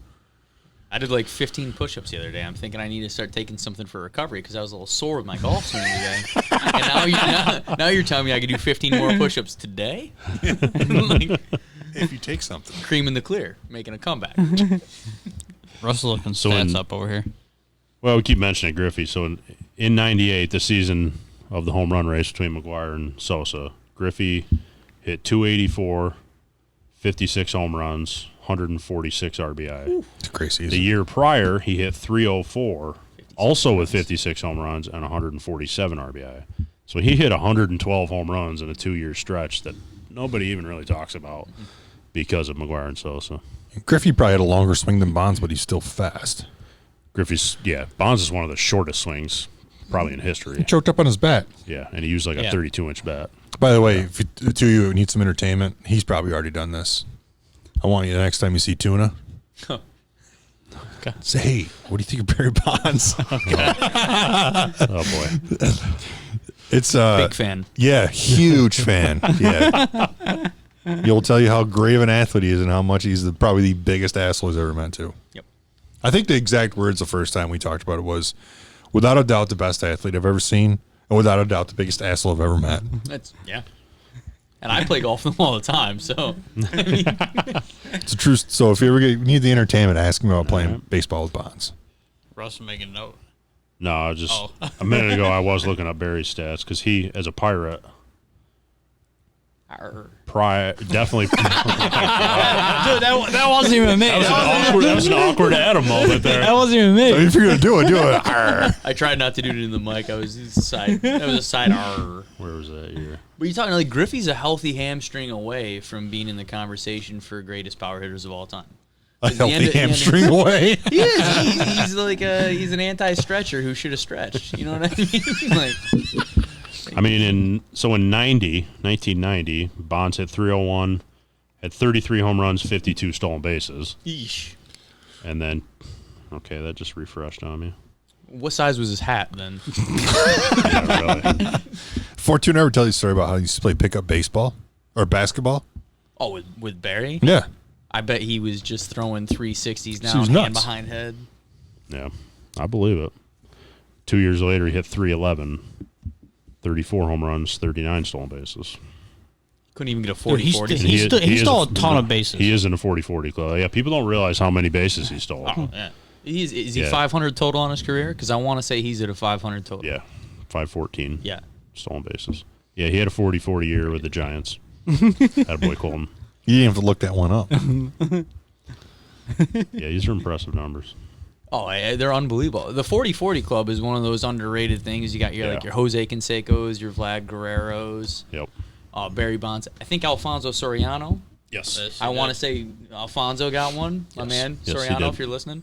I did like 15 push-ups the other day. I'm thinking I need to start taking something for recovery because I was a little sore with my golf swing today. And now you're telling me I could do 15 more push-ups today? Like, If you take something. cream in the clear, making a comeback. Russell looking stats up over here. Well, we keep mentioning Griffey. So in 98, the season of the home run race between McGuire and Sosa, Griffey hit 284, 56 home runs, 146 RBI. It's a great season. The year prior, he hit 304, also with 56 home runs and 147 RBI. So he hit 112 home runs in a 2-year stretch that nobody even really talks about because of McGuire and Sosa. Griffey probably had a longer swing than Bonds, but he's still fast. Bonds is one of the shortest swings probably in history. He choked up on his bat. Yeah, and he used like a 32-inch bat. By the way, if the two of you need some entertainment, he's probably already done this. I want you the next time you see Tuna, say, hey, what do you think of Barry Bonds? Oh boy, It's Big fan. Yeah, huge fan. Yeah, he'll tell you how great of an athlete he is and how much he's probably the biggest asshole he's ever met to. Yep. I think the exact words the first time we talked about it was, without a doubt, the best athlete I've ever seen, and without a doubt, the biggest asshole I've ever met. Yeah. And I play golf with them all the time, so. It's a true. So if you ever need the entertainment, ask him about playing baseball with Bonds. Russ will make a note. no, I was just a minute ago I was looking up Barry's stats because he, as a Pirate, definitely. Dude, that wasn't even me. That was an awkward Adam moment there. That wasn't even me. If you're gonna do it, do it. I tried not to do it in the mic. That was a side arr. Where was that year? But you're talking like Griffey's a healthy hamstring away from being in the conversation for greatest power hitters of all time. A healthy hamstring away. He is. He's like he's an anti-stretcher who should have stretched. You know what I mean? Like, I mean, in 1990, Bonds hit 301, had 33 home runs, 52 stolen bases, yeesh. and then, okay, that just refreshed on me. What size was his hat then? Yeah, really. Fortune ever tell you a story about how he used to play pickup baseball or basketball? Oh, with Barry? Yeah. I bet he was just throwing 360s now, He was hand nuts. behind head. Yeah, I believe it. 2 years later, he hit 311, 34 home runs, 39 stolen bases. Couldn't even get a Dude, 40-40. he stole a ton of bases. He is in a 40-40 club. Yeah, people don't realize how many bases he stole. Oh, yeah. Is he Yeah. 500 total on his career? Because I want to say he's at a 500 total. Yeah, 514 Yeah. stolen bases. Yeah, he had a 40-40 year with the Giants. Attaboy Colton. You didn't have to look that one up. Yeah, these are impressive numbers. Oh, they're unbelievable. The 40-40 club is one of those underrated things. You got your like your Jose Canseco's, your Vlad Guerrero's, Yep. Barry Bonds. I think Alfonso Soriano. Yes. I want to say Alfonso got one. My man, Yes, he Soriano, did. if you're listening.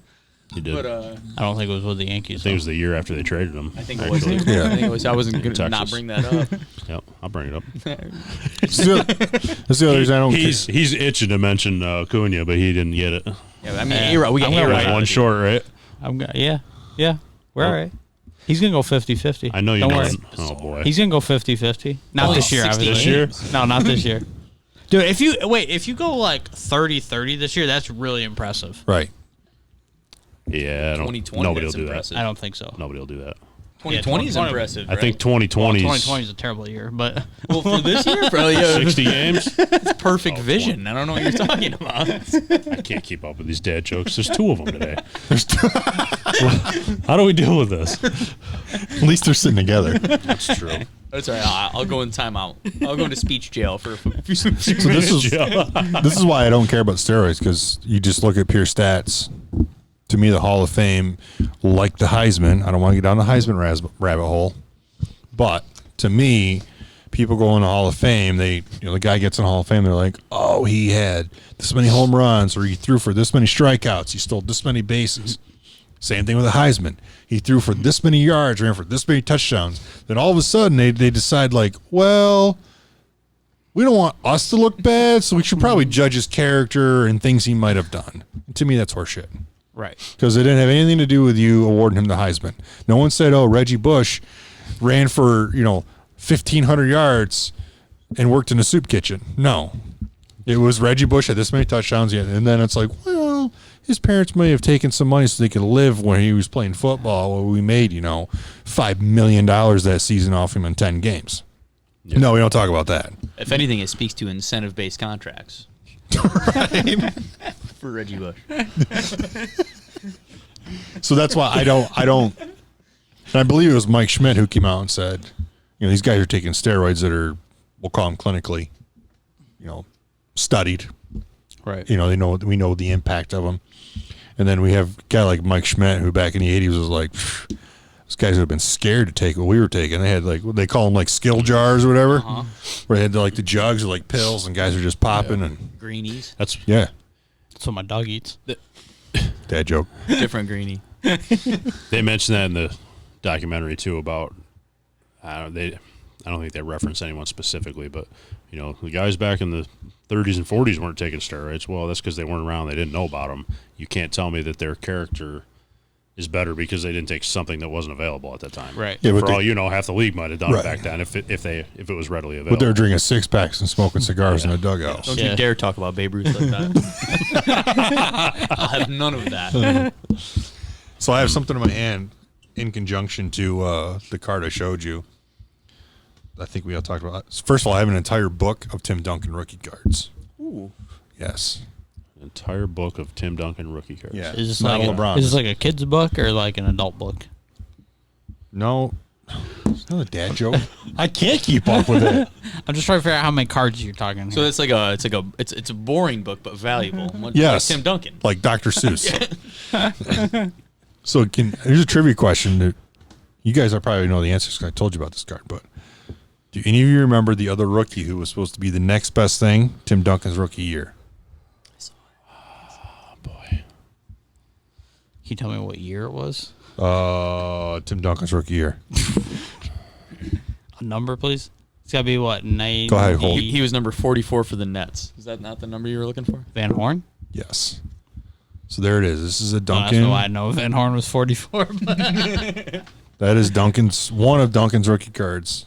He did. But I don't think it was with the I Yankees. think it was the year after they traded him. I think it was. actually. Yeah. I think it was. I wasn't going to not Texas. bring that up. Yep, I'll bring it up. That's the other reason I don't. He's itching to mention Cunha, but he didn't get it. Yeah, I mean, A-Rod, we got I'm gonna A-Rod. write One short, right? Yeah. We're all right. He's going to go 50-50. I know you Don't know. worry. Oh boy. He's going to go 50-50. Not Only this year, 60 obviously. games. No, not this year. Dude, if you go like 30-30 this year, that's really impressive. Right. Yeah, I don't. 2020, Nobody will that's do impressive. I don't think so. that. Nobody will do that. 2020 is 2020. impressive. I think right? 2020 is 2020 is a terrible year, but Well, for this year, probably 60 games. it's perfect vision. I don't know what you're talking about. I can't keep up with these dad jokes. There's two of them today. How do we deal with this? At least they're sitting together. That's true. That's all right. I'll go in timeout. I'll go into speech jail for a few So this is why I don't care about steroids, because you just look at pure stats. To me, the Hall of Fame, like the Heisman, I don't want to get down the Heisman rabbit hole, but to me, people go in the Hall of Fame. The guy gets in the Hall of Fame. They're like, oh, he had this many home runs, or he threw for this many strikeouts, he stole this many bases. Same thing with the Heisman. He threw for this many yards, ran for this many touchdowns. Then all of a sudden, they decide like, well, we don't want us to look bad, so we should probably judge his character and things he might have done. And to me, that's horseshit. Right. Because it didn't have anything to do with you awarding him the Heisman. No one said, oh, Reggie Bush ran for, 1,500 yards and worked in a soup kitchen. No. It was Reggie Bush had this many touchdowns. And then it's like, well, his parents may have taken some money so they could live when he was playing football. Well, we made, $5 million that season off him in 10 games. Yeah. No, we don't talk about that. If anything, it speaks to incentive-based contracts. Right? For Reggie Bush. So that's why I don't, and I believe it was Mike Schmidt who came out and said, these guys are taking steroids that are, we'll call them clinically, studied. Right. We know the impact of them. And then we have a guy like Mike Schmidt who back in the 80s was like, these guys would have been scared to take what we were taking. They had they call them like skill jars or whatever, where they had the jugs of like pills and guys are just popping and Greenies. That's that's what my dog eats. dad joke. Different greenie. They mentioned that in the documentary too about they I don't think they reference anyone specifically, but the guys back in the 30s and 40s weren't taking steroids. Well, that's because they weren't around. They didn't know about them. You can't tell me that their character is better because they didn't take something that wasn't available at that time. Right. Yeah, For all you know, half the league might have done it back then if it was readily available. But they're drinking 6-packs and smoking cigars in a dugout. Don't you dare talk about Babe Ruth like that. I'll have none of that. So I have something in my hand in conjunction to the card I showed you. I think we all talked about that. First of all, I have an entire book of Tim Duncan rookie cards. Ooh. Yes. Entire book of Tim Duncan rookie cards. Yeah. Is this Not like LeBron. is this like a kid's book or like an adult book? No. It's not a dad joke. I can't keep up with it. I'm just trying to figure out how many cards you're talking. So Here. it's a boring book but valuable. Much Yes. like Tim Duncan. Like Dr. Seuss. So here's a trivia question that you guys probably know the answers because I told you about this card, but do any of you remember the other rookie who was supposed to be the next best thing? Tim Duncan's rookie year. Oh, boy. Can you tell me what year it was? Tim Duncan's rookie year. A number, please. It's got to be what? 90. Go ahead, hold. He was number 44 for the Nets. Is that not the number you were looking for? Van Horn. Yes. So there it is. This is a Oh, Duncan. that's why I know Van Horn was 44. But That is one of Duncan's rookie cards.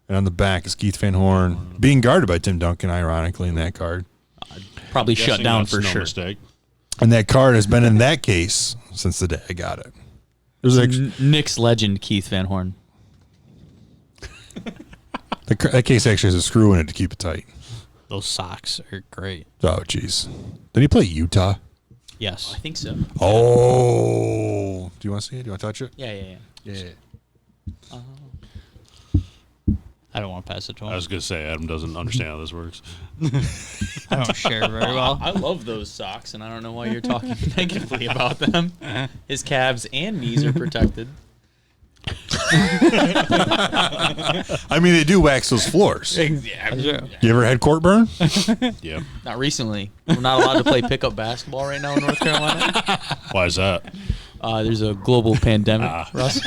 And on the back is Keith Van Horn being guarded by Tim Duncan, ironically, in that card. Probably shut Guessing down that's for no sure. mistake. And that card has been in that case since the day I got it. There's Knicks legend Keith Van Horn. that case actually has a screw in it to keep it tight. those socks are great. Oh, jeez. Did he play Utah? Yes. I think so. Oh. Do you want to see it? Do you want to touch it? Yeah. Yeah. I don't want to pass it to him. I was going to say, Adam doesn't understand how this works. I don't share very well. I love those socks, and I don't know why you're talking negatively about them. His calves and knees are protected. I mean, they do wax those floors. Yeah, You ever had court burn? Yep. not recently. We're not allowed to play pickup basketball right now in North Carolina. Why is that? There's a global pandemic, Russ.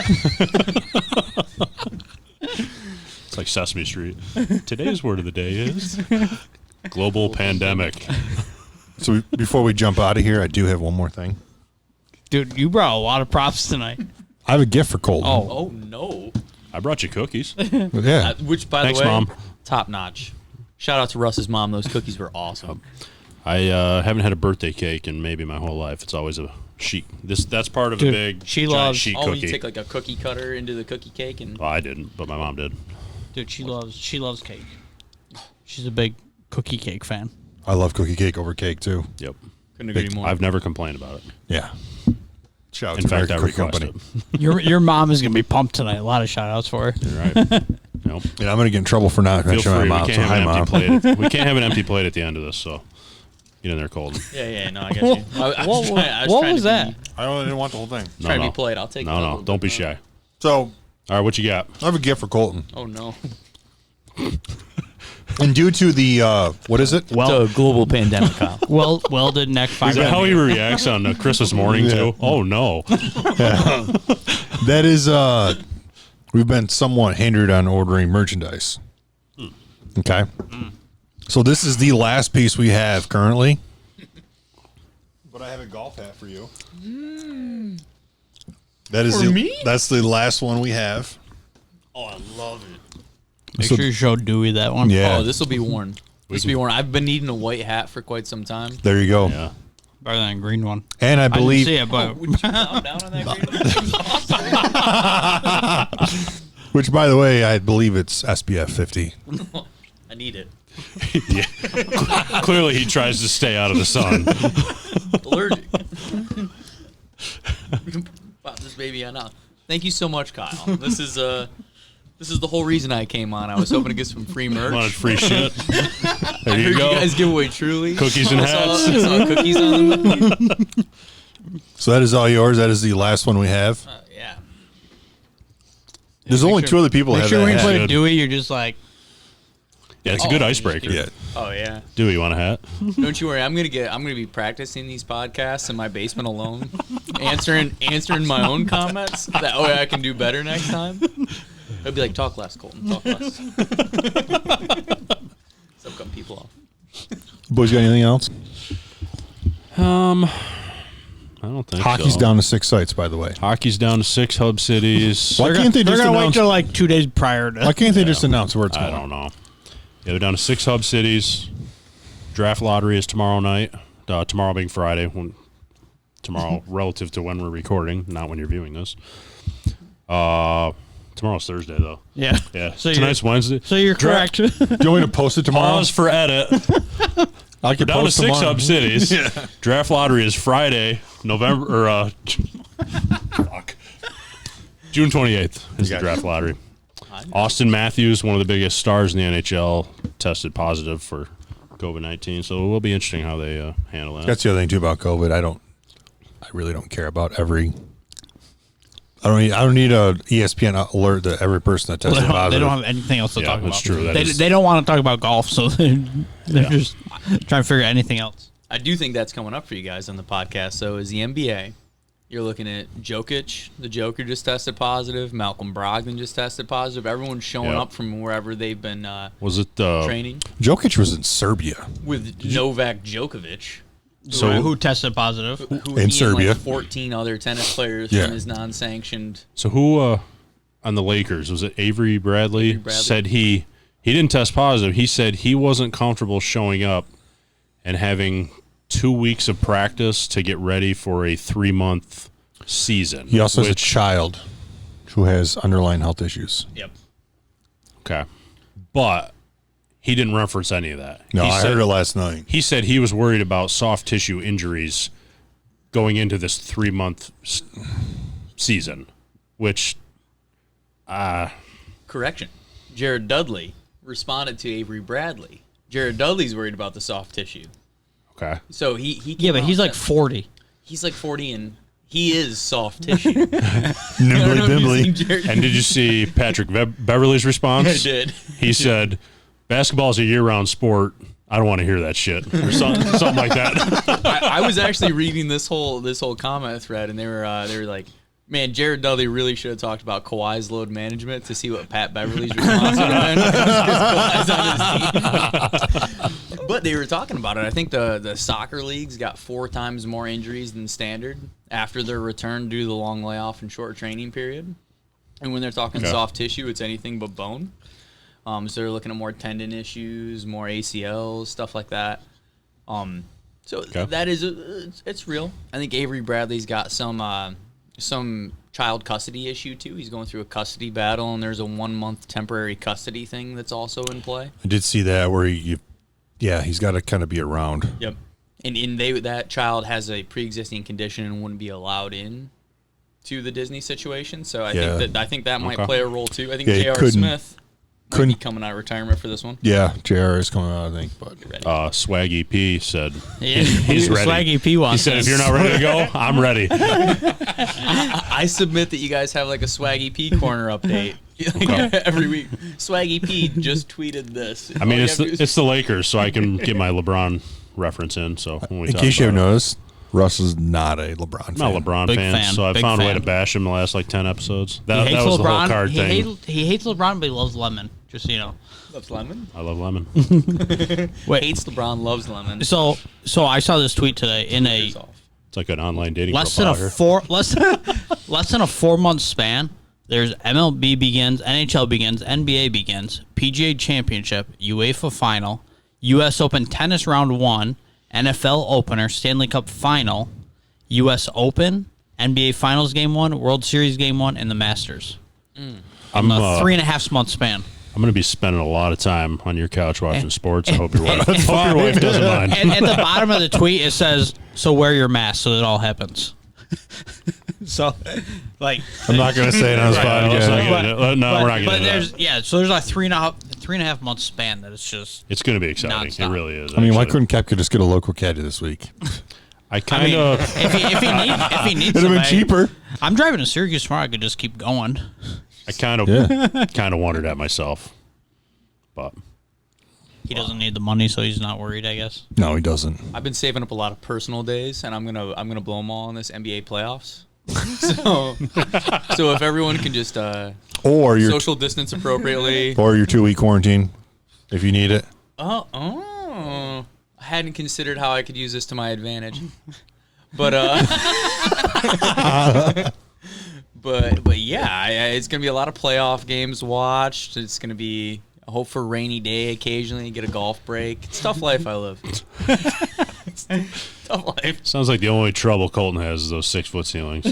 It's like Sesame Street. Today's word of the day is global pandemic. So before we jump out of here, I do have one more thing. Dude, you brought a lot of props tonight. I have a gift for Colton. Oh no! I brought you cookies. Yeah. Which, by Thanks, the way, Mom. top notch. Shout out to Russ's mom. Those cookies were awesome. I haven't had a birthday cake in maybe my whole life. It's always a sheet. That's part of Dude, a big she giant loves- sheet Oh, cookie. you take like a cookie cutter into the cookie cake and. Well, I didn't, but my mom did. Dude, she loves cake. She's a big cookie cake fan. I love cookie cake over cake, too. Yep. Couldn't agree more. I've never complained about it. Yeah. Shout out In to fact, I American Cookie request Company. it. Your mom is gonna be pumped tonight. A lot of shout outs for her. You're right. Nope. And I'm going to get in trouble for not Feel mentioning free. my We mom. can't So, have hi, an Mom. empty plate. We can't have an empty plate at the end of this. So get in there, Colton. Yeah, no, I got you. I was What trying was to that? be- I didn't want the whole thing. Trying to be polite. I'll take it. No, don't be shy. So All right, what you got? I have a gift for Colton. Oh no! And due to the, what is it? It's a global pandemic, Kyle. Welded neck Is fiber. that how he reacts on Christmas morning Yeah. too? Oh no! That is, we've been somewhat hindered on ordering merchandise. Okay. So this is the last piece we have currently. But I have a golf hat for you. That is That's the last one we have. Oh, I love it. Make So- sure you show Dewey that one. Yeah. Oh, this will be worn. This will be worn. I've been needing a white hat for quite some time. There you go. Yeah. Better than a green one. And I I didn't believe see it, but Would you calm down on that green? which by the way, I believe it's SPF 50. I need it. Clearly, he tries to stay out of the sun. Allergic. We can pop this baby on out. Thank you so much, Kyle. This is the whole reason I came on. I was hoping to get some free merch. Wanted free shit. There I you heard go. you guys give away Truly. Cookies and I saw- hats. I saw cookies on them. So that is all yours. That is the last one we have. Yeah. There's only two other people that make have sure that when you hat. put a Good. Dewey, you're just like, Yeah, it's a good Oh, icebreaker. Yeah. Oh yeah. Do you want a hat? Don't you worry. I'm gonna be practicing these podcasts in my basement alone, answering my own comments. That way I can do better next time. It'd be like, talk less, Colton. Talk less. So cut people off. Boys, got anything else? I don't think Hockey's so. down to 6 sites, by the way. Hockey's down to 6 hub cities. Why can't they They're just gonna wait announce? till like 2 days prior to. Why can't they just announce where it's I going? don't know. Yeah, they're down to 6 hub cities. Draft lottery is tomorrow night. Tomorrow being Friday. Tomorrow relative to when we're recording, not when you're viewing this. Tomorrow's Thursday, though. Yeah. Yeah. So Tonight's Wednesday. So you're correct. Do you want me to post it tomorrow? Pause for edit. I We're can down to post 6 tomorrow. hub cities. Draft lottery is Friday, November or June 28th is the draft lottery. Austin Matthews, one of the biggest stars in the NHL, tested positive for COVID-19. So it will be interesting how they handle that. That's the other thing too about COVID. I really don't care about every. I don't need a ESPN alert that every person that tested They positive. don't have anything else to talk about. that's true. They don't want to talk about golf, so they're just trying to figure out anything else. I do think that's coming up for you guys on the podcast. So is the NBA. You're looking at Jokic. The Joker just tested positive. Malcolm Brogdon just tested positive. Everyone's showing Yep. up from wherever they've been Was it training. Jokic was in Serbia. With Novak Djokovic. So Who tested positive? Who In he and, Serbia. like 14 other tennis players Yeah. from his non-sanctioned. So who on the Lakers, was it Avery Bradley, Avery Bradley. said he didn't test positive. He said he wasn't comfortable showing up and having 2 weeks of practice to get ready for a 3-month season. He also has a child who has underlying health issues. Yep. Okay. But he didn't reference any of that. No, He I said- heard it last night. He said he was worried about soft tissue injuries going into this 3-month season, which Correction. Jared Dudley responded to Avery Bradley. Jared Dudley's worried about the soft tissue. okay. So he Yeah, but came he's out like and said- 40. he's like 40 and he is soft tissue. Nimbly I'm bimbly. using Jared- And did you see Patrick Beverly's response? I did. He said, "Basketball is a year-round sport. I don't want to hear that shit," or something like that. I was actually reading this whole comment thread, and they were like, "Man, Jared Dudley really should have talked about Kawhi's load management to see what Pat Beverly's response would have been." Because Kawhi's on his team. But they were talking about it. I think the soccer leagues got 4 times more injuries than standard after their return due to the long layoff and short training period. And when they're talking Okay. soft tissue, it's anything but bone. So they're looking at more tendon issues, more ACLs, stuff like that. So Okay. that is it's real. I think Avery Bradley's got some child custody issue too. He's going through a custody battle, and there's a 1-month temporary custody thing that's also in play. I did see that where he's got to kind of be around. Yep. And that child has a pre-existing condition and wouldn't be allowed in to the Disney situation. So I think that might Okay. play a role too. I think Yeah, he J.R. couldn't- Smith might be couldn't- coming out of retirement for this one. Yeah, JR is coming out, I think. But Ready. Swaggy P said Yeah, he's ready. Swaggy P He wants said, it. "If you're not ready to go, I'm ready." I submit that you guys have like a Swaggy P corner update every week. Swaggy P just tweeted this. I mean, All it's you have to do it's the Lakers, so I can get my LeBron reference in. So when we in talk case you about haven't it. noticed, Russ is not a LeBron fan. I'm not a LeBron Big fan, fan, so I big found a way fan. to bash him the last like 10 episodes. He That hates was LeBron. the whole card thing. He hates LeBron, but he loves lemon. Just so you know. Loves lemon. I love lemon. Wait. Hates LeBron, loves lemon. So I saw this tweet today in a It's off. It's like an online dating less than profile a here. less than a 4-month span. There's MLB begins, NHL begins, NBA begins, PGA Championship, UEFA Final, U.S. Open Tennis Round 1, NFL Opener, Stanley Cup Final, U.S. Open, NBA Finals Game 1, World Series Game 1, and the Masters. I'm A 3.5 month span. I'm going to be spending a lot of time on your couch watching sports. I hope your wife doesn't mind. And at the bottom of the tweet, it says, "So wear your mask so it all happens." So, like, I'm not going to say it on this Right, let's not podcast. get into it. No, we're not but getting there's that. so there's a 3.5 month span that it's just. It's going to be exciting. Nonstop. It really is. I mean, why actually. couldn't Kepka just get a local caddy this week? I I kind mean, of? if he needs It'd have been somebody- cheaper. I'm driving to Syracuse tomorrow. I could just keep going. I kind of Yeah. kind of wondered at myself, but He doesn't need the money, so he's not worried. I guess. No, he doesn't. I've been saving up a lot of personal days, and I'm gonna blow them all in this NBA playoffs. So if everyone can just Or your social distance appropriately. or your 2-week quarantine if you need it. I hadn't considered how I could use this to my advantage. But but yeah, it's gonna be a lot of playoff games watched. It's gonna be a hope for a rainy day occasionally, get a golf break. It's tough life I live. Tough life. Sounds like the only trouble Colton has is those 6-foot ceilings.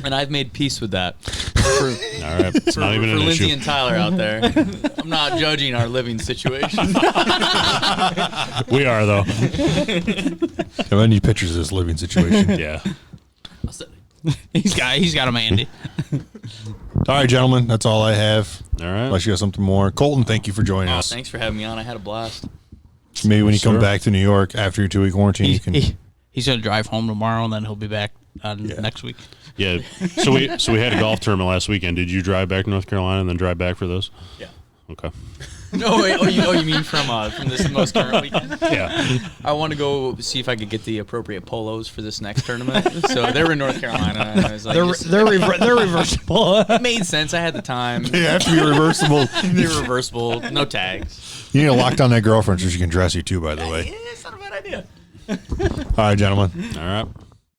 And I've made peace with that. All right, it's not even an Lindsay issue. and Tyler out there, I'm not judging our living situation. We are though. I need pictures of this living situation. Yeah. He's got him, Andy. All right, gentlemen, that's all I have. All right. Unless you have something more. Colton, thank you for joining us. Thanks for having me on. I had a blast. Maybe when you come Sure. back to New York after your 2-week quarantine, you can. He's gonna drive home tomorrow, and then he'll be back next week. Yeah. So we had a golf tournament last weekend. Did you drive back to North Carolina and then drive back for this? Yeah. Okay. No, wait. You mean from this most current weekend? Yeah. I want to go see if I could get the appropriate polos for this next tournament. So they were in North Carolina. And I was like, They're reversible. it made sense. I had the time. They have to be reversible. They're reversible. No tags. You need to lock down that girlfray so she can dress you too, by the way. Yeah, it's not a bad idea. All right, gentlemen. All right.